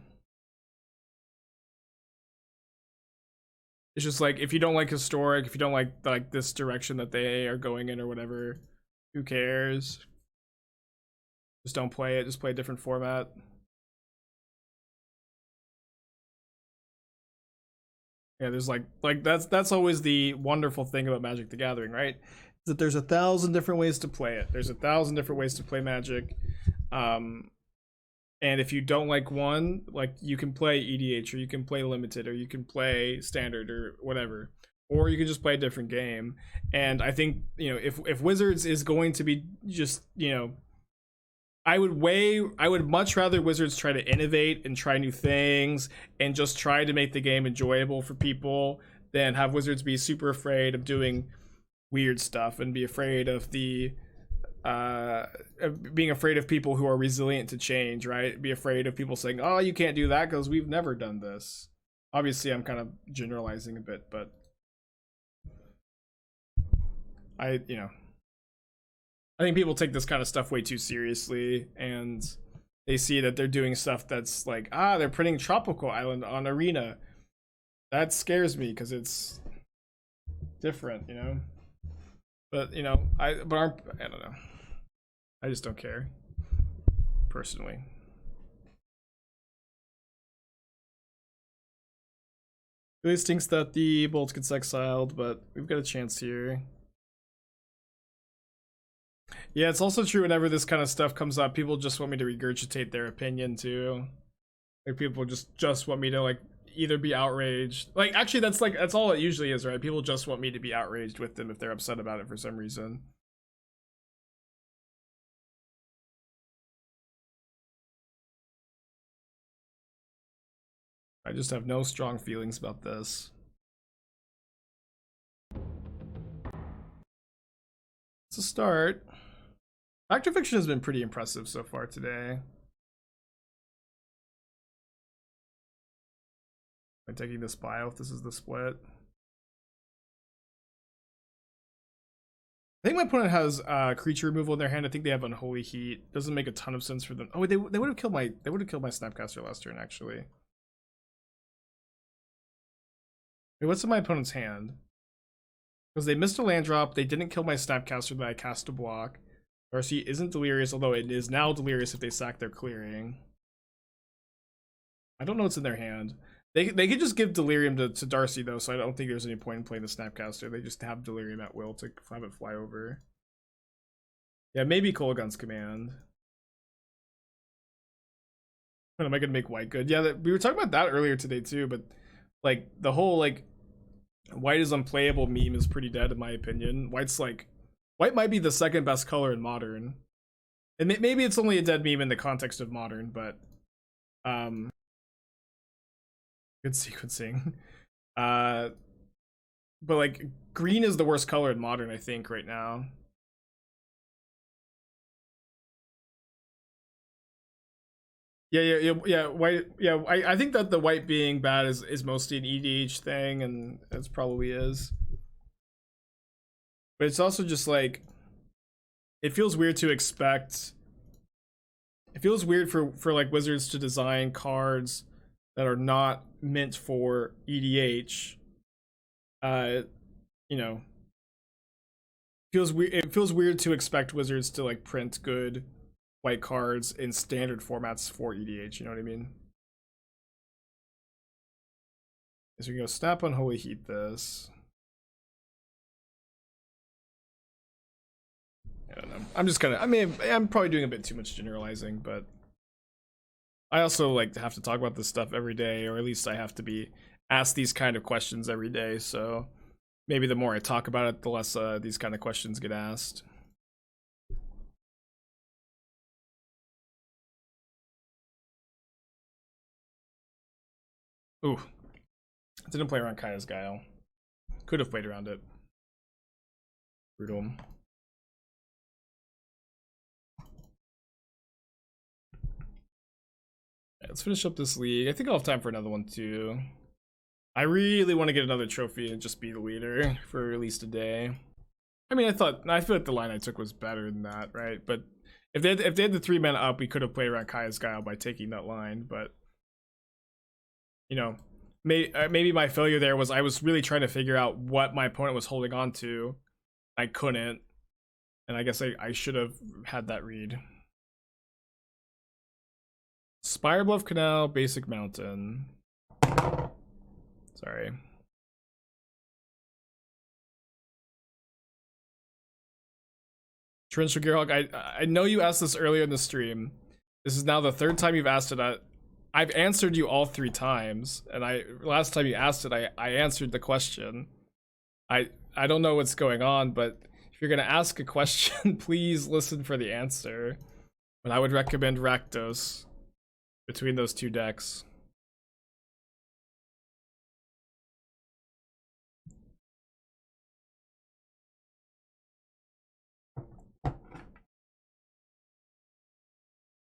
It's just like if you don't like Historic, if you don't like this direction that they are going in or whatever, who cares? Just don't play it. Just play a different format. Yeah, there's like that's always the wonderful thing about Magic the Gathering, right? That there's 1,000 different ways to play it. There's 1,000 different ways to play Magic. And if you don't like one, like you can play EDH or you can play limited or you can play standard or whatever, or you can just play a different game. And I think, you know, if Wizards is going to be just, you know, I would much rather Wizards try to innovate and try new things and just try to make the game enjoyable for people than have Wizards be super afraid of doing weird stuff and be afraid of the being afraid of people who are resilient to change, right? Be afraid of people saying, oh, you can't do that because we've never done this. Obviously I'm kind of generalizing a bit, but I think people take this kind of stuff way too seriously, and they see that they're doing stuff that's like, they're printing Tropical Island on Arena. That scares me because it's different, you know. But you know, I don't know. I just don't care, personally. It really stinks that the Bolts gets exiled, but we've got a chance here. Yeah, it's also true whenever this kind of stuff comes up, people just want me to regurgitate their opinion too. Like people just want me to like either be outraged. Like actually that's all it usually is, right? People just want me to be outraged with them if they're upset about it for some reason. I just have no strong feelings about this. It's a start. Active Fiction has been pretty impressive so far today. I'm taking this bio if this is the split. I think my opponent has creature removal in their hand. I think they have Unholy Heat. Doesn't make a ton of sense for them. Oh, they would have killed my Snapcaster last turn actually. Wait, what's in my opponent's hand? Because they missed a land drop. They didn't kill my Snapcaster that I cast to block. Darcy isn't delirious, although it is now delirious if they sack their clearing. I don't know what's in their hand. They could just give delirium to Darcy though, so I don't think there's any point in playing the Snapcaster. They just have delirium at will to have it fly over. Yeah, maybe Kolaghan's Command. When am I gonna make white good? Yeah, we were talking about that earlier today too, but like the whole like white is unplayable meme is pretty dead in my opinion. White might be the second best color in Modern. And maybe it's only a dead meme in the context of Modern, but good sequencing. But like green is the worst color in Modern, I think, right now. Yeah. White. Yeah, I think that the white being bad is mostly an EDH thing, and it probably is. But it's also just like it feels weird to expect. It feels weird for like Wizards to design cards that are not meant for EDH. You know, feels weird. It feels weird to expect Wizards to like print good white cards in standard formats for EDH. You know what I mean? So we go snap Unholy Heat this. I don't know. I'm just kind of. I mean, I'm probably doing a bit too much generalizing, but I also like to have to talk about this stuff every day, or at least I have to be asked these kind of questions every day. So maybe the more I talk about it, the less these kind of questions get asked. Ooh, didn't play around Kaya's Guile. Could have played around it. Brutal. Let's finish up this league. I think I'll have time for another one too. I really want to get another trophy and just be the leader for at least a day. I mean, I feel like the line I took was better than that, right? But if they had the 3 mana up, we could have played around Kaya's Guile by taking that line. But you know, maybe my failure there was I was really trying to figure out what my opponent was holding on to. I couldn't, and I guess I should have had that read. Spire Bluff Canal, Basic Mountain. Sorry. Torrential Gearhawk, I know you asked this earlier in the stream. This is now the 3rd time you've asked it. I've answered you all 3 times, and last time you asked it, I answered the question. I don't know what's going on, but if you're gonna ask a question, please listen for the answer. And I would recommend Rakdos between those 2 decks.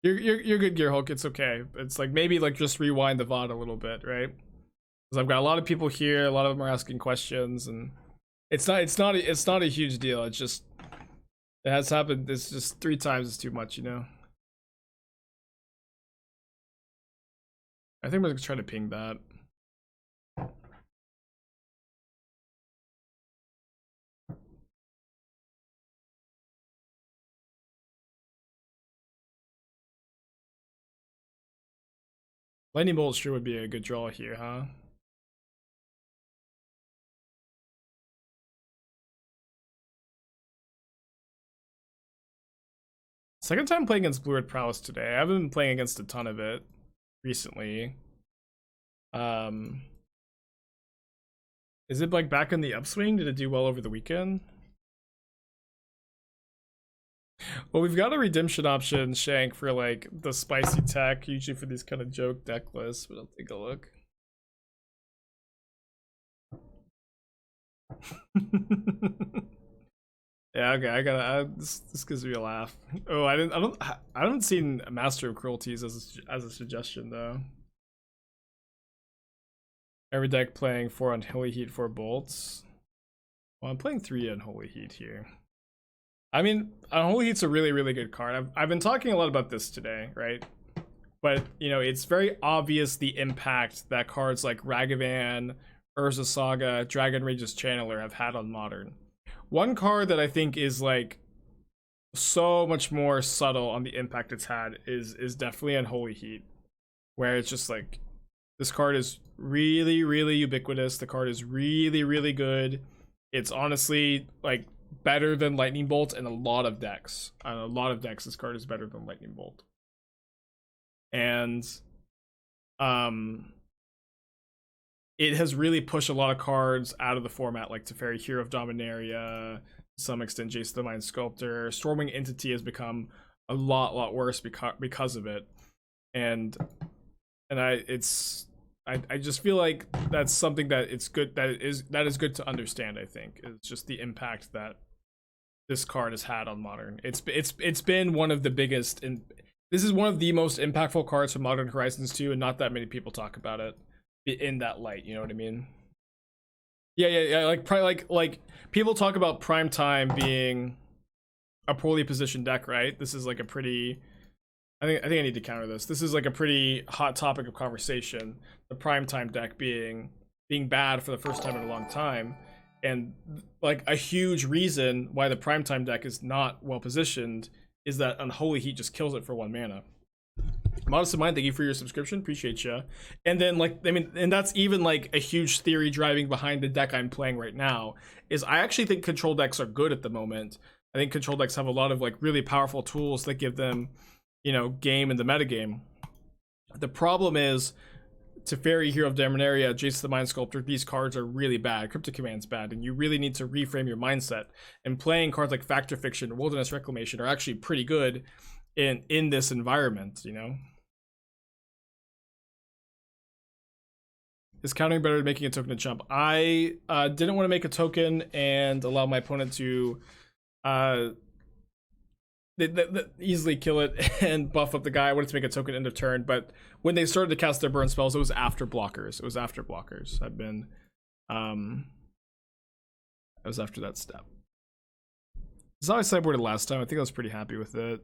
You're good, Gearhulk. It's okay. It's like maybe like just rewind the VOD a little bit, right? Because I've got a lot of people here. A lot of them are asking questions, and it's not a huge deal. It's just it has happened. It's just 3 times is too much, you know. I think we're gonna try to ping that. Lightning Bolt sure would be a good draw here, huh? Second time playing against Blue Red Prowess today. I haven't been playing against a ton of it recently. Is it like back in the upswing? Did it do well over the weekend? Well, we've got a redemption option, Shank, for like the spicy tech, usually for these kind of joke deck lists, but I'll take a look. Yeah, okay, I gotta. This gives me a laugh. Oh, I haven't seen Master of Cruelties as a suggestion though. Every deck playing 4 Unholy Heat, 4 bolts. Well, I'm playing 3 Unholy Heat here. I mean, Unholy Heat's a really, really good card. I've been talking a lot about this today, right? But, you know, it's very obvious the impact that cards like Ragavan, Urza Saga, Dragon Rage's Channeler have had on Modern. One card that I think is, like, so much more subtle on the impact it's had is definitely Unholy Heat. Where it's just, like, this card is really, really ubiquitous. The card is really, really good. It's honestly, like, better than Lightning Bolt in a lot of decks. On a lot of decks, this card is better than Lightning Bolt. And it has really pushed a lot of cards out of the format, like Teferi, Hero of Dominaria, to some extent Jace the Mind Sculptor. Storming Entity has become a lot worse because of it. And I just feel like that's something that it's good that is good to understand. I think it's just the impact that this card has had on Modern. It's been one of the biggest, and this is one of the most impactful cards from Modern Horizons 2, and not that many people talk about it in that light. You know what I mean? Yeah. Like probably like people talk about Prime Time being a poorly positioned deck, right? This is like a pretty. I think I need to counter this. This is like a pretty hot topic of conversation. The primetime deck being bad for the first time in a long time, and like a huge reason why the primetime deck is not well positioned is that Unholy Heat just kills it for 1 mana. Modest of Mind, thank you for your subscription, appreciate you. And then like, I mean, and that's even like a huge theory driving behind the deck I'm playing right now, is I actually think control decks are good at the moment. I think control decks have a lot of like really powerful tools that give them, you know, game in the metagame. The problem is, Teferi, Hero of Dominaria, Jace the Mind Sculptor, these cards are really bad. Cryptic Command's bad, and you really need to reframe your mindset. And playing cards like Fact or Fiction, Wilderness Reclamation are actually pretty good in this environment, you know? Is countering better than making a token to jump? I didn't want to make a token and allow my opponent to easily kill it and buff up the guy. I wanted to make a token end of turn, but when they started to cast their burn spells, it was after blockers. It was after blockers. I've been it was after that step. This is how I sideboarded last time. I think I was pretty happy with it.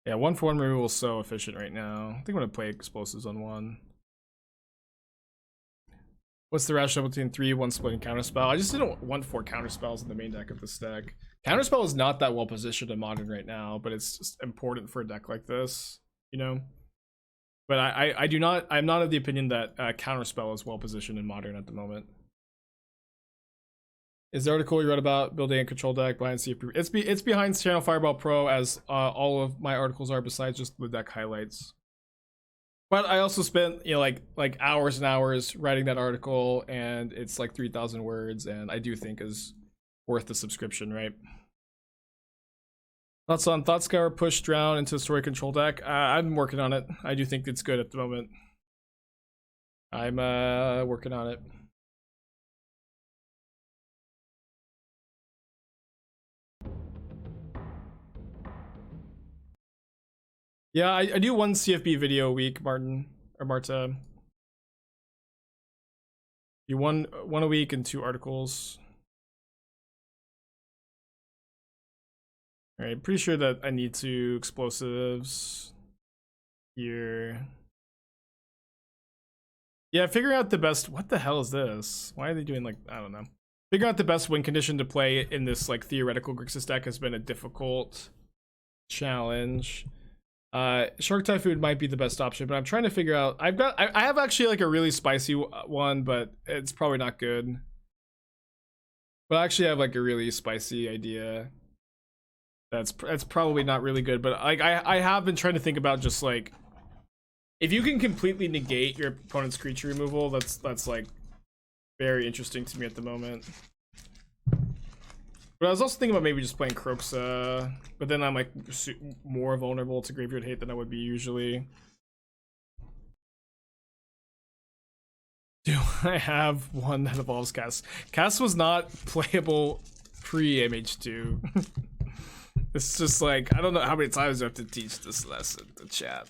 Yeah, 1/1 removal is so efficient right now. I think I'm gonna play explosives on 1. What's the rationale between 3/1 split and counterspell? I just didn't want 4 counterspells in the main deck of this deck. Counterspell is not that well positioned in Modern right now, but it's just important for a deck like this, you know. But I'm not of the opinion that counterspell is well positioned in Modern at the moment. Is the article you read about building a control deck behind CFP? It's behind Channel Fireball Pro, as all of my articles are, besides just the deck highlights. But I also spent, you know, like hours and hours writing that article, and it's like 3,000 words, and I do think is worth the subscription, right? Thoughts on Thoughtscour push Drown into a story control deck? I'm working on it. I do think it's good at the moment. I'm working on it. Yeah, I do 1 CFB video a week, Martin or Marta. You one a week and 2 articles. All right, pretty sure that I need 2 explosives here. Yeah, figuring out the best. What the hell is this? Why are they doing, like, I don't know. Figuring out the best win condition to play in this like theoretical Grixis deck has been a difficult challenge. Shark Typhoon might be the best option, but I'm trying to figure out. I have actually like a really spicy one, but it's probably not good. But I actually have like a really spicy idea. That's probably not really good, but like I have been trying to think about just like, if you can completely negate your opponent's creature removal, that's like very interesting to me at the moment. But I was also thinking about maybe just playing Croxa, but then I'm like more vulnerable to Graveyard Hate than I would be usually. Do I have one that evolves Cass? Cass was not playable pre-MH2. It's just like, I don't know how many times I have to teach this lesson to chat.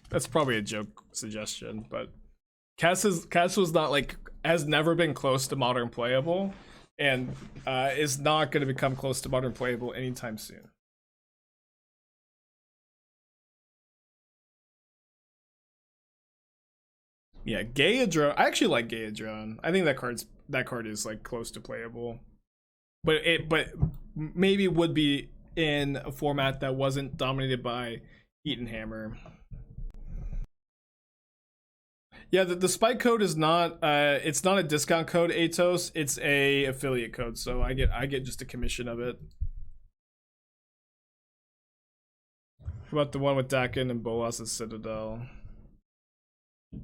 That's probably a joke suggestion, but Cass was not like, has never been close to modern playable, and is not going to become close to modern playable anytime soon. Yeah, Gaia-Drone. I actually like Gaia-Drone. I think that card is like close to playable, but maybe would be in a format that wasn't dominated by Heat and Hammer. Yeah, the spike code is not it's not a discount code, Atos, it's a affiliate code, so I get just a commission of it. What about the one with Dakin and Bolas' Citadel? Well,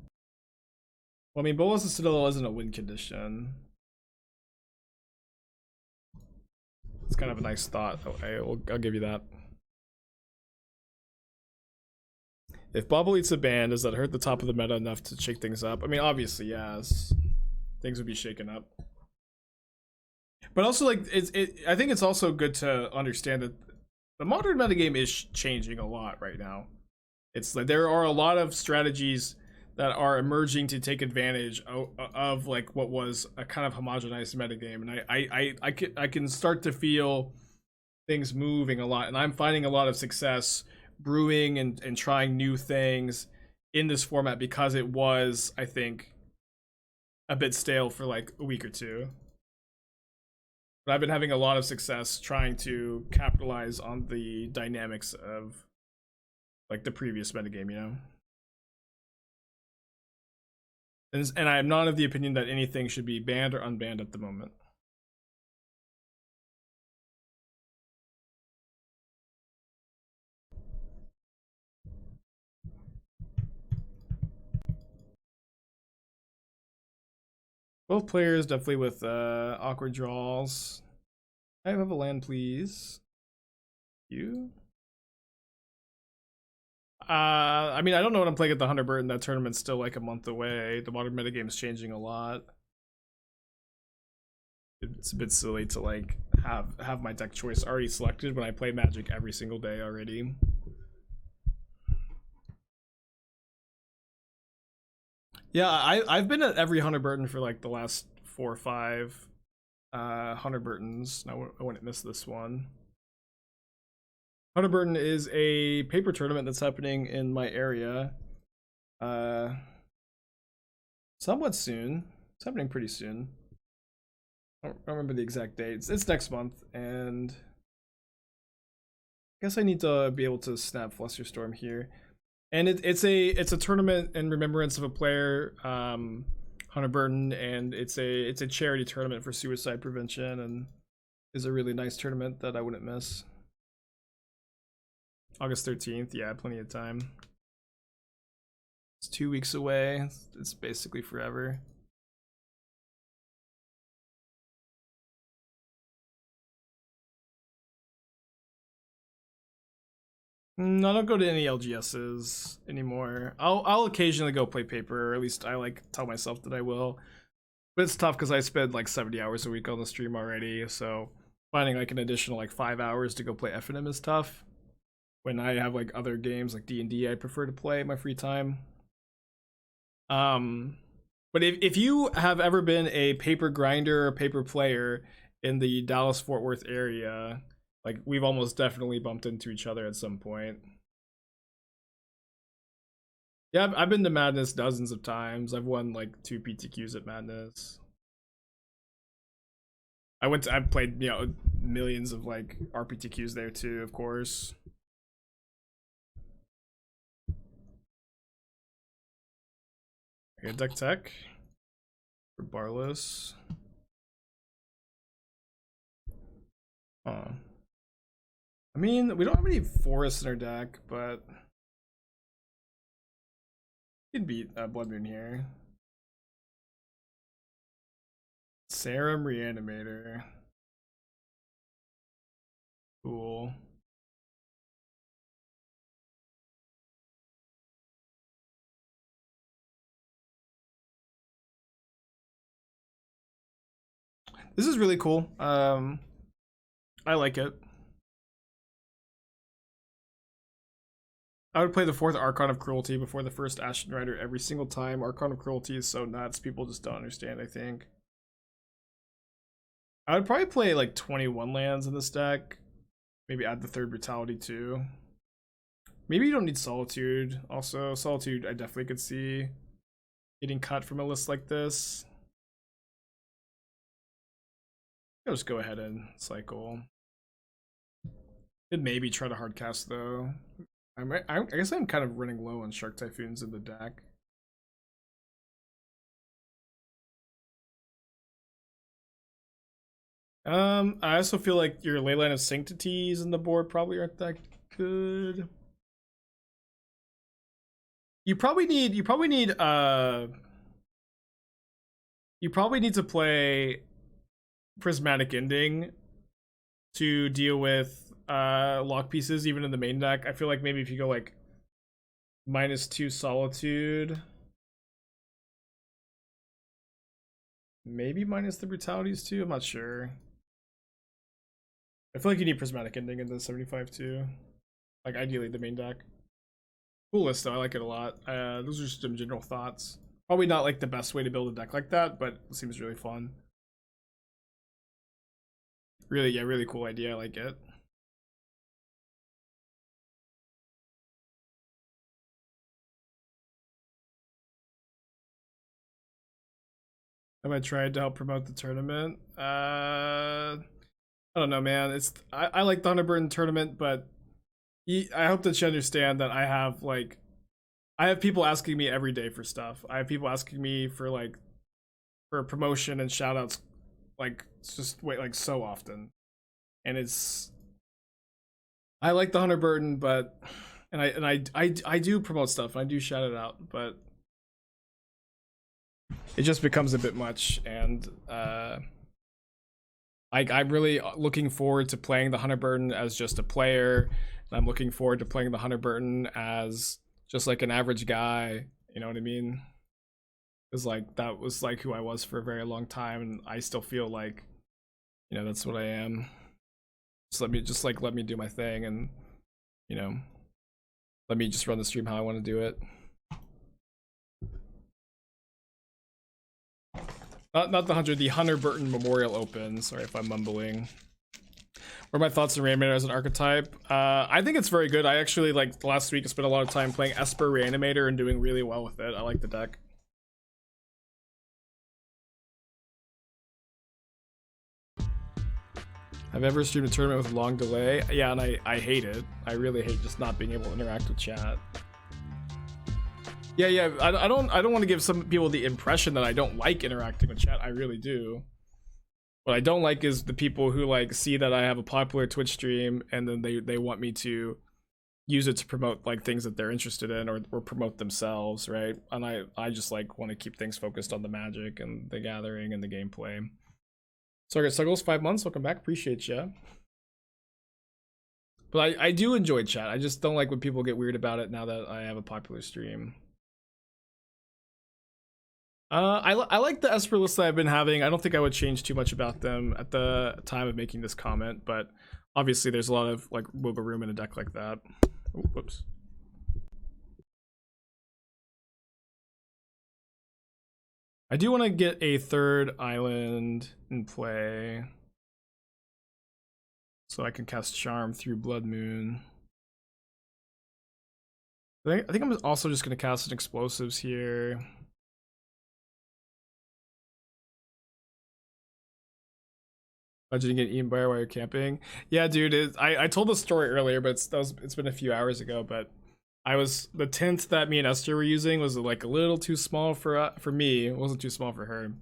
I mean, Bolas' Citadel isn't a win condition. It's kind of a nice thought. I'll give you that. If Bobble eats a ban, does that hurt the top of the meta enough to shake things up? I mean, obviously, yes. Things would be shaken up. But also, like, I think it's also good to understand that the modern metagame is changing a lot right now. It's like there are a lot of strategies that are emerging to take advantage of like what was a kind of homogenized metagame, and I can start to feel things moving a lot, and I'm finding a lot of success brewing and trying new things in this format because it was, I think, a bit stale for like a week or two. But I've been having a lot of success trying to capitalize on the dynamics of like the previous metagame, you know? And I am not of the opinion that anything should be banned or unbanned at the moment. Both players definitely with awkward draws. I have a land, please. You? I mean, I don't know what I'm playing at the Hunterburton. That tournament's still like a month away. The modern metagame's changing a lot. It's a bit silly to like have my deck choice already selected when I play Magic every single day already. Yeah, I've been at every Hunterburton for like the last 4 or 5 Hunterburtons. I wouldn't miss this one. Hunterburton is a paper tournament that's happening in my area. Somewhat soon. It's happening pretty soon. I don't remember the exact date. It's next month, and I guess I need to be able to snap Flusterstorm here. And it's a tournament in remembrance of a player, Hunterburton, and it's a charity tournament for suicide prevention, and is a really nice tournament that I wouldn't miss. August 13th, yeah, plenty of time. It's 2 weeks away. It's basically forever. I don't go to any LGSs anymore. I'll occasionally go play paper, or at least I like tell myself that I will. But it's tough because I spend like 70 hours a week on the stream already, so finding like an additional like 5 hours to go play FNM is tough. When I have like other games like D&D I prefer to play in my free time. But if you have ever been a paper grinder or paper player in the Dallas-Fort Worth area, like we've almost definitely bumped into each other at some point. Yeah, I've been to Madness dozens of times. I've won like 2 PTQs at Madness. I've played, you know, millions of like RPTQs there too, of course. Okay, deck tech for Barlos. I mean, we don't have any forests in our deck, but we can beat Blood Moon here. Serum Reanimator. Cool. This is really cool. I like it. I would play the 4th Archon of Cruelty before the first Ashen Rider every single time. Archon of Cruelty is so nuts, people just don't understand, I think. I would probably play like 21 lands in this deck. Maybe add the 3rd Brutality too. Maybe you don't need Solitude. Also, Solitude I definitely could see getting cut from a list like this. I'll just go ahead and cycle. Could maybe try to hardcast though. I guess I'm kind of running low on Shark Typhoons in the deck. I also feel like your Leyline of Sanctities in the board probably aren't that good. You probably need to play Prismatic Ending to deal with lock pieces even in the main deck. I feel like maybe if you go like -2 Solitude, maybe minus the Brutalities too, I'm not sure. I feel like you need Prismatic Ending in the 75 too, like ideally the main deck. Cool list though, I like it a lot. Those are just some general thoughts. Probably not like the best way to build a deck like that, but it seems really fun. Really, yeah, really cool idea. I like it. Have I tried to help promote the tournament? I don't know, man. I like the Thunderbird tournament, but I hope that you understand that I have people asking me every day for stuff. I have people asking me for for promotion and shoutouts, it's just so often, and I like the Hunter Burden, but I do promote stuff. I do shout it out, but it just becomes a bit much, and I'm really looking forward to playing the Hunter Burden as just a player, and I'm looking forward to playing the Hunter Burden as just like an average guy. You know what I mean? Because that was who I was for a very long time, and I still feel like, that's what I am. Just let me do my thing, and let me just run the stream how I want to do it. Not the Hunter Burton Memorial Open. Sorry if I'm mumbling. What are my thoughts on Reanimator as an archetype? I think it's very good. I actually, last week, I spent a lot of time playing Esper Reanimator and doing really well with it. I like the deck. I've ever streamed a tournament with long delay. Yeah, and I hate it. I really hate just not being able to interact with chat. Yeah. I don't want to give some people the impression that I don't like interacting with chat. I really do. What I don't like is the people who see that I have a popular Twitch stream and then they want me to use it to promote things that they're interested in or promote themselves, right? And I just want to keep things focused on the Magic and the Gathering and the gameplay. Sorry, Suggles, 5 months. Welcome back. Appreciate you. But I do enjoy chat. I just don't like when people get weird about it now that I have a popular stream. I like the Esper list that I've been having. I don't think I would change too much about them at the time of making this comment, but obviously there's a lot of wiggle room in a deck like that. Oh, whoops. I do want to get a third island in play, so I can cast Charm through Blood Moon. I think I'm also just going to cast an Explosives here. Budgeting get eaten by while you're camping. Yeah, dude. I told the story earlier, but it's been a few hours ago. But the tent that me and Esther were using was a little too small for me. It wasn't too small for her.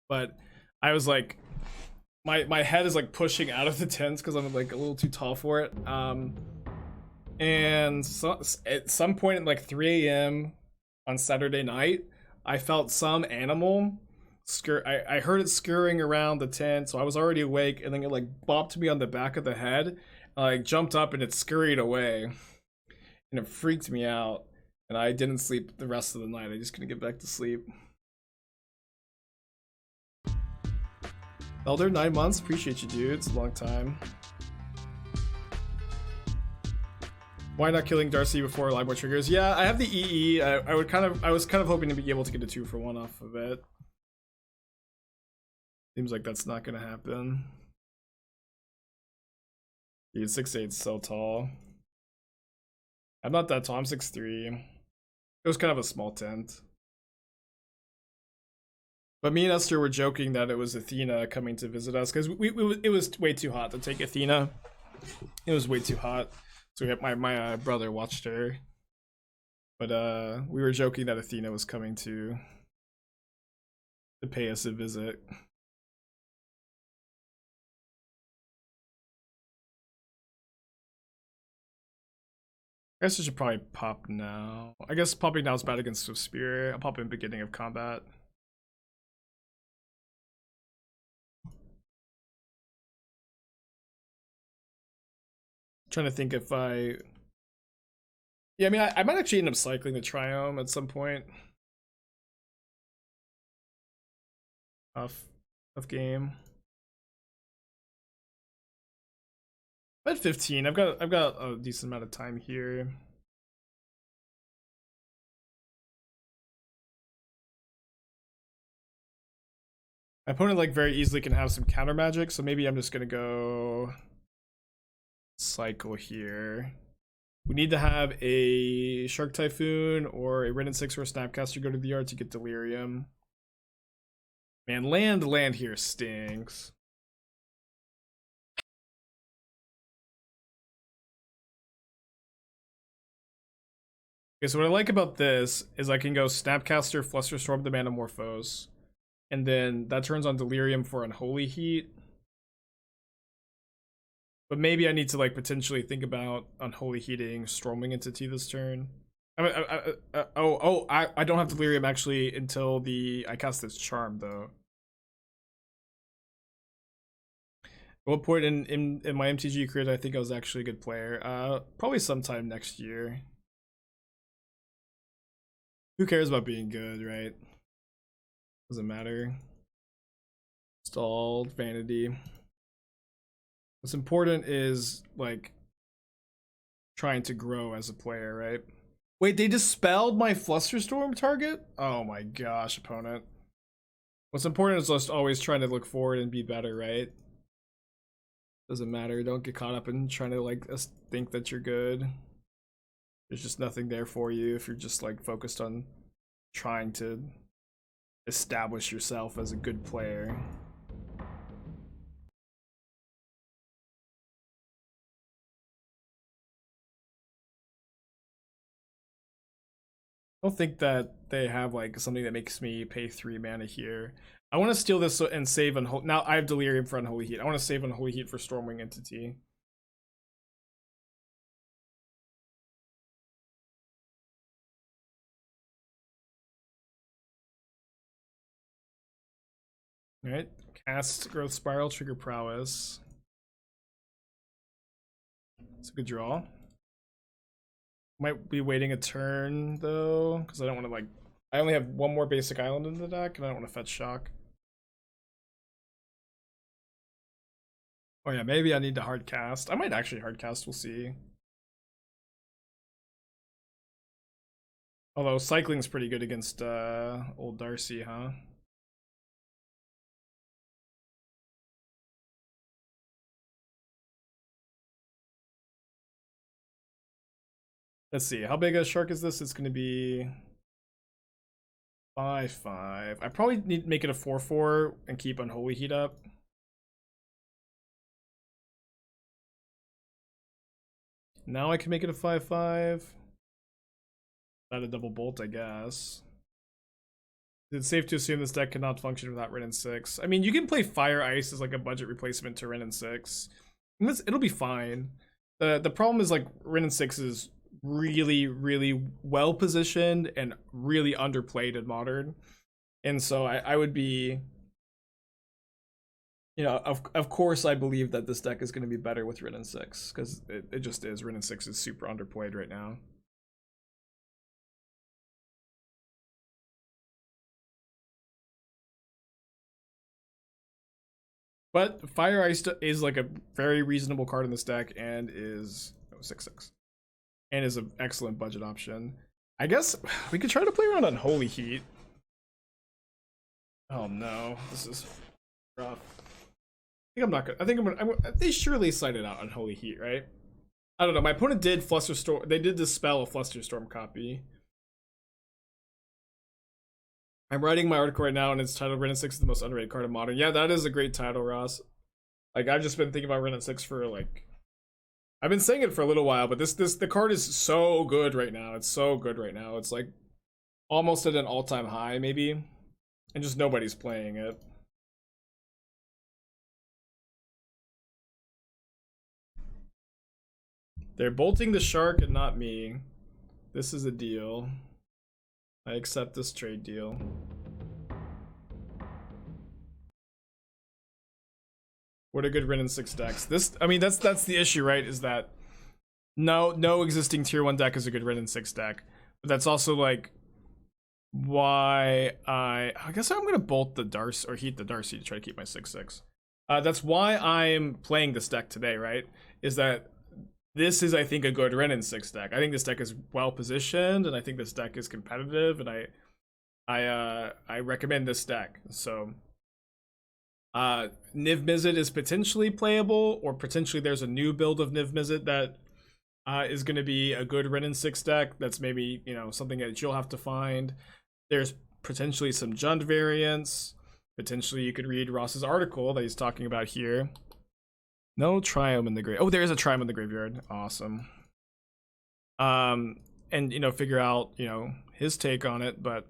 But I was my head is pushing out of the tent because I'm a little too tall for it. And so, at some point at 3 a.m. on Saturday night, I felt some animal. I heard it scurrying around the tent, so I was already awake, and then it bopped me on the back of the head. I jumped up and it scurried away, and it freaked me out. And I didn't sleep the rest of the night. I just couldn't get back to sleep. Elder, 9 months. Appreciate you, dude. It's a long time. Why not killing Darcy before Libor triggers? Yeah, I have the EE. I was kind of hoping to be able to get a 2-for-1 off of it. Seems like that's not gonna happen. Dude, 6'8's so tall. I'm not that tall, I'm 6'3. It was kind of a small tent. But me and Esther were joking that it was Athena coming to visit us, because it was way too hot to take Athena. It was way too hot. So my brother watched her. But we were joking that Athena was coming to pay us a visit. I guess I should probably pop now. I guess popping now is bad against Swift Spear. I'll pop in beginning of combat. Trying to think if I... Yeah, I mean, I might actually end up cycling the Triome at some point. Off game. I'm at 15. I've got a decent amount of time here. My opponent like very easily can have some counter magic, so maybe I'm just gonna go cycle here. We need to have a Shark Typhoon or a Wrenn and Six or a Snapcaster go to the yard to get Delirium. Man, land here stinks. Okay, so what I like about this is I can go Snapcaster, Flusterstorm the Manamorphose, and then that turns on Delirium for Unholy Heat. But maybe I need to like potentially think about Unholy Heating Storming Entity this turn. I mean, I don't have Delirium actually until I cast this Charm though. At what point in my MTG career I think I was actually a good player? Probably sometime next year. Who cares about being good, right? Doesn't matter. Stalled, vanity. What's important is like trying to grow as a player, right? Wait, they dispelled my Flusterstorm target? Oh my gosh, opponent. What's important is just always trying to look forward and be better, right? Doesn't matter. Don't get caught up in trying to like think that you're good. There's just nothing there for you if you're just like focused on trying to establish yourself as a good player. I don't think that they have like something that makes me pay 3 mana here. I want to steal this and save Unholy. Now I have Delirium for Unholy Heat. I want to save Unholy Heat for Stormwing Entity. Alright, cast Growth Spiral, trigger Prowess. It's a good draw. Might be waiting a turn though, because I don't want to like. I only have one more basic island in the deck, and I don't want to fetch Shock. Oh yeah, maybe I need to hard cast. I might actually hard cast. We'll see. Although cycling's pretty good against old Darcy, huh? Let's see, how big a shark is this? It's going to be 5/5. I probably need to make it a 4/4 and keep Unholy Heat up. Now I can make it a 5/5. Not a double bolt, I guess. It's safe to assume this deck cannot function without Wrenn and Six. I mean, you can play Fire Ice as like a budget replacement to Wrenn and Six. It'll be fine. The problem is like Wrenn and Six is really well positioned and really underplayed in Modern, and so I would be, you know, of course I believe that this deck is going to be better with Wrenn and Six because it just is. Wrenn and Six is super underplayed right now. But Fire Ice is like a very reasonable card in this deck and is 6/6. And is an excellent budget option. I guess we could try to play around Unholy Heat. Oh no, this is rough. I think I'm not gonna. I think I'm gonna. They surely cited out Unholy Heat, right? I don't know. My opponent did Flusterstorm. They did dispel a Flusterstorm copy. I'm writing my article right now, and it's titled "Wrenn and Six is the most underrated card in Modern." Yeah, that is a great title, Ross. Like I've just been thinking about Wrenn and Six for like. I've been saying it for a little while, but the card is so good right now. It's so good right now. It's like almost at an all-time high, maybe, and just nobody's playing it. They're bolting the shark and not me. This is a deal. I accept this trade deal. What a good Wrenn and Six decks. This, I mean, that's the issue, right? Is that no existing tier 1 deck is a good Wrenn and Six deck. But that's also like why I guess I'm gonna bolt the Darcy or heat the Darcy to try to keep my 6/6. That's why I'm playing this deck today, right? Is that this is, I think, a good Wrenn and Six deck. I think this deck is well positioned, and I think this deck is competitive, and I recommend this deck. So Niv Mizzet is potentially playable, or potentially there's a new build of Niv Mizzet that is going to be a good Wrenn and Six deck. That's maybe, you know, something that you'll have to find. There's potentially some Jund variants. Potentially you could read Ross's article that he's talking about here. No Triome in the grave. Oh, there is a Triome in the graveyard. Awesome. And, you know, figure out, you know, his take on it. But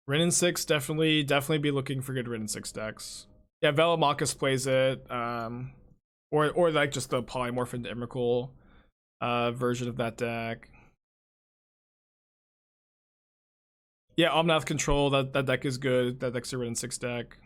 Wrenn and Six, definitely be looking for good Wrenn and Six decks. Yeah, Velomachus plays it. Or like just the polymorph into Emrakul version of that deck. Yeah, Omnath Control, that deck is good. That deck's a Wrenn and Six deck.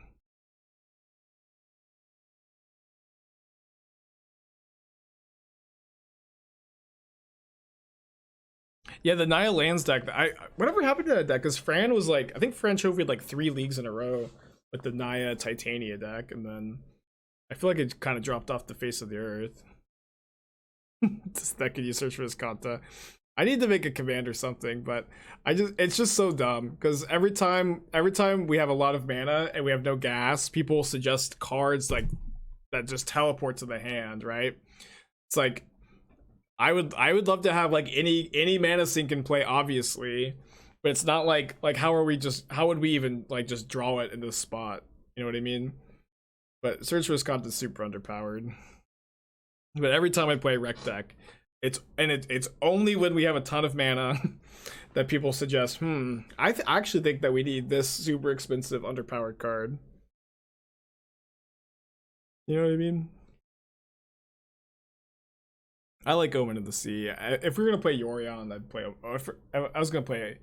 Yeah, the Naya Lands deck. Whatever happened to that deck? Because Fran was like, I think Fran trophied like 3 leagues in a row with the Naya Titania deck, and then I feel like it kind of dropped off the face of the earth. This deck, can you search for this Kanta? I need to make a command or something, but it's just so dumb because every time we have a lot of mana and we have no gas, people suggest cards like that just teleport to the hand, right? It's like I would love to have like any mana sink in play, obviously, but it's not like how would we even like just draw it in this spot? You know what I mean? But Search for Wisconsin is super underpowered. But every time I play a rec deck, it's only when we have a ton of mana that people suggest, I actually think that we need this super expensive underpowered card. You know what I mean? I like Omen of the Sea. If we were gonna play Yorion, I'd play. If I was gonna play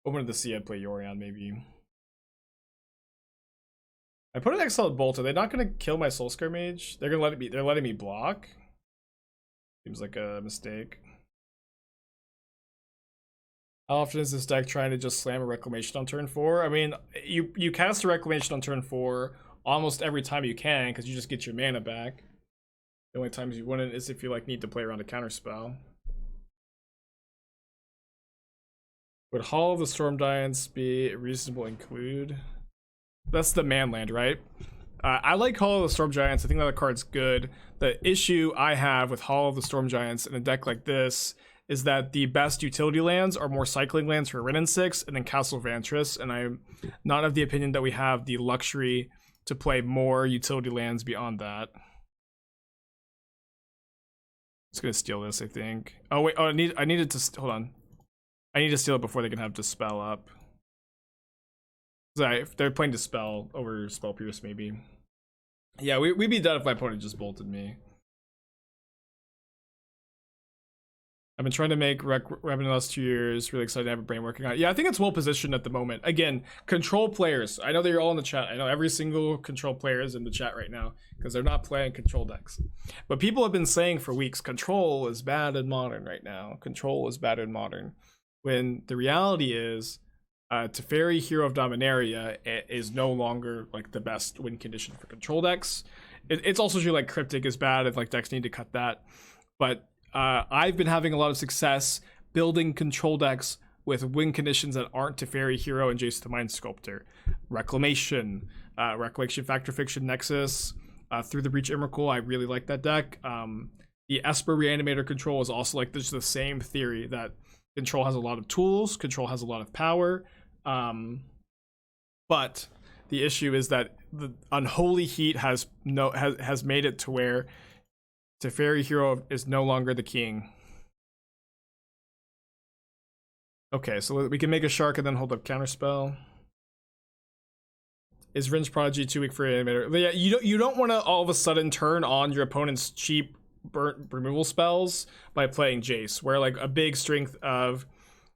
Omen of the Sea, I'd play Yorion maybe. I put an Exiled Bolt. Are they not gonna kill my Soulscar Mage? They're gonna let it be. They're letting me block. Seems like a mistake. How often is this deck trying to just slam a Reclamation on turn 4? I mean, you cast a Reclamation on turn 4 almost every time you can because you just get your mana back. The only times you wouldn't is if you like need to play around a counterspell. Would Hall of the Storm Giants be a reasonable include? That's the manland, right? I like Hall of the Storm Giants. I think that card's good. The issue I have with Hall of the Storm Giants in a deck like this is that the best utility lands are more cycling lands for Wrenn and Six and then Castle Vantress, and I'm not of the opinion that we have the luxury to play more utility lands beyond that. It's gonna steal this, I think. Oh wait, I needed to hold on. I need to steal it before they can have Dispel up. Sorry, if they're playing Dispel over Spell Pierce, maybe. Yeah, we'd be done if my opponent just bolted me. I've been trying to make Rec in the last 2 years. Really excited to have a brain working on it. Yeah, I think it's well positioned at the moment. Again, control players. I know that you're all in the chat. I know every single control player is in the chat right now because they're not playing control decks. But people have been saying for weeks, control is bad in modern right now. Control is bad in modern. When the reality is, Teferi, Hero of Dominaria is no longer like the best win condition for control decks. It's also true like Cryptic is bad if like decks need to cut that. But I've been having a lot of success building control decks with win conditions that aren't Teferi, Hero, and Jace the Mind Sculptor. Reclamation, Factor Fiction, Nexus, Through the Breach Emrakul. I really like that deck. The Esper Reanimator control is also like there's the same theory that control has a lot of tools, control has a lot of power. But the issue is that the Unholy Heat has made it to where Teferi Hero is no longer the king. Okay, so we can make a shark and then hold up Counterspell. Is Rin's Prodigy too weak for Animator? But yeah, you don't want to all of a sudden turn on your opponent's cheap burnt removal spells by playing Jace, where like a big strength of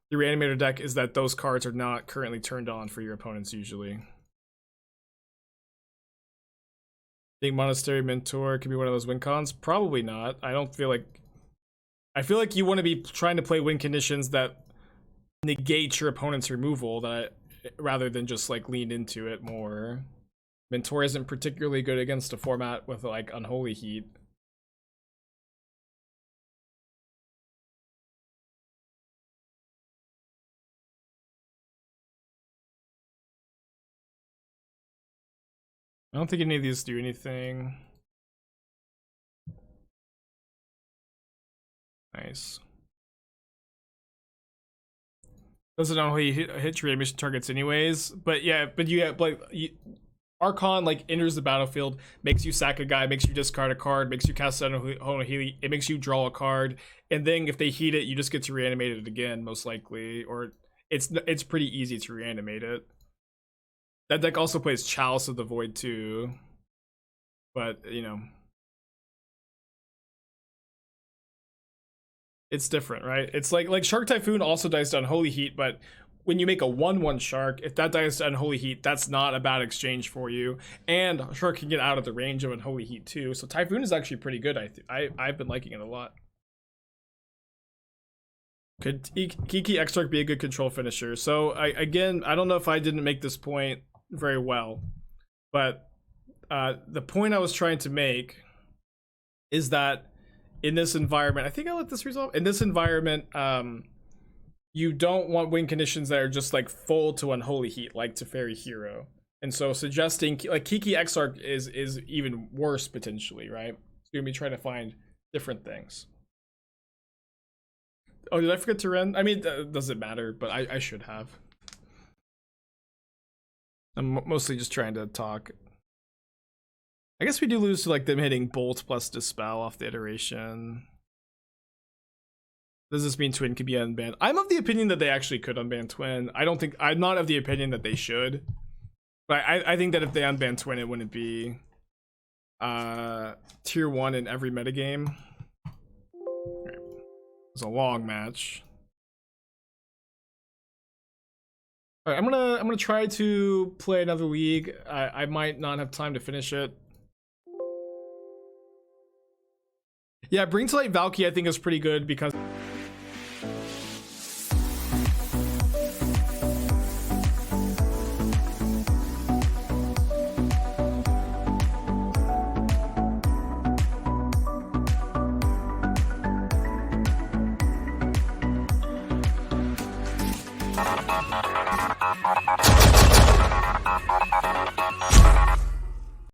the Reanimator deck is that those cards are not currently turned on for your opponents usually. Think Monastery Mentor can be one of those win cons? Probably not. I feel like you want to be trying to play win conditions that negate your opponent's removal rather than just like lean into it more. Mentor isn't particularly good against a format with like Unholy Heat. I don't think any of these do anything. Nice. Doesn't know how you hit your mission targets anyways, but yeah, but you have like Archon like enters the battlefield, makes you sack a guy, makes you discard a card, makes you cast Unholy Heat, it makes you draw a card, and then if they heat it, you just get to reanimate it again, most likely, or it's pretty easy to reanimate it. That deck also plays Chalice of the Void too, but you know, it's different, right? It's like Shark Typhoon also dies to Unholy Heat, but when you make a 1/1 Shark, if that dies to Unholy Heat, that's not a bad exchange for you. And Shark can get out of the range of Unholy Heat too. So Typhoon is actually pretty good. I've been liking it a lot. Could Kiki Exarch be a good control finisher? So I don't know if I didn't make this point very well, but the point I was trying to make is that in this environment, I think I let this resolve. In this environment, you don't want win conditions that are just like full to Unholy Heat, like Teferi Hero. And so suggesting like Kiki Exarch is even worse potentially, right? So you're gonna be trying to find different things. Oh, did I forget to Wrenn? I mean, does it matter? But I should have. I'm mostly just trying to talk. I guess we do lose to like them hitting Bolt plus Dispel off the iteration. Does this mean Twin could be unbanned? I'm of the opinion that they actually could unban Twin. I'm not of the opinion that they should. But I think that if they unban Twin, it wouldn't be tier 1 in every metagame. Okay. It's a long match. Alright, I'm gonna try to play another league. I might not have time to finish it. Yeah, Bring to Light Valky I think is pretty good because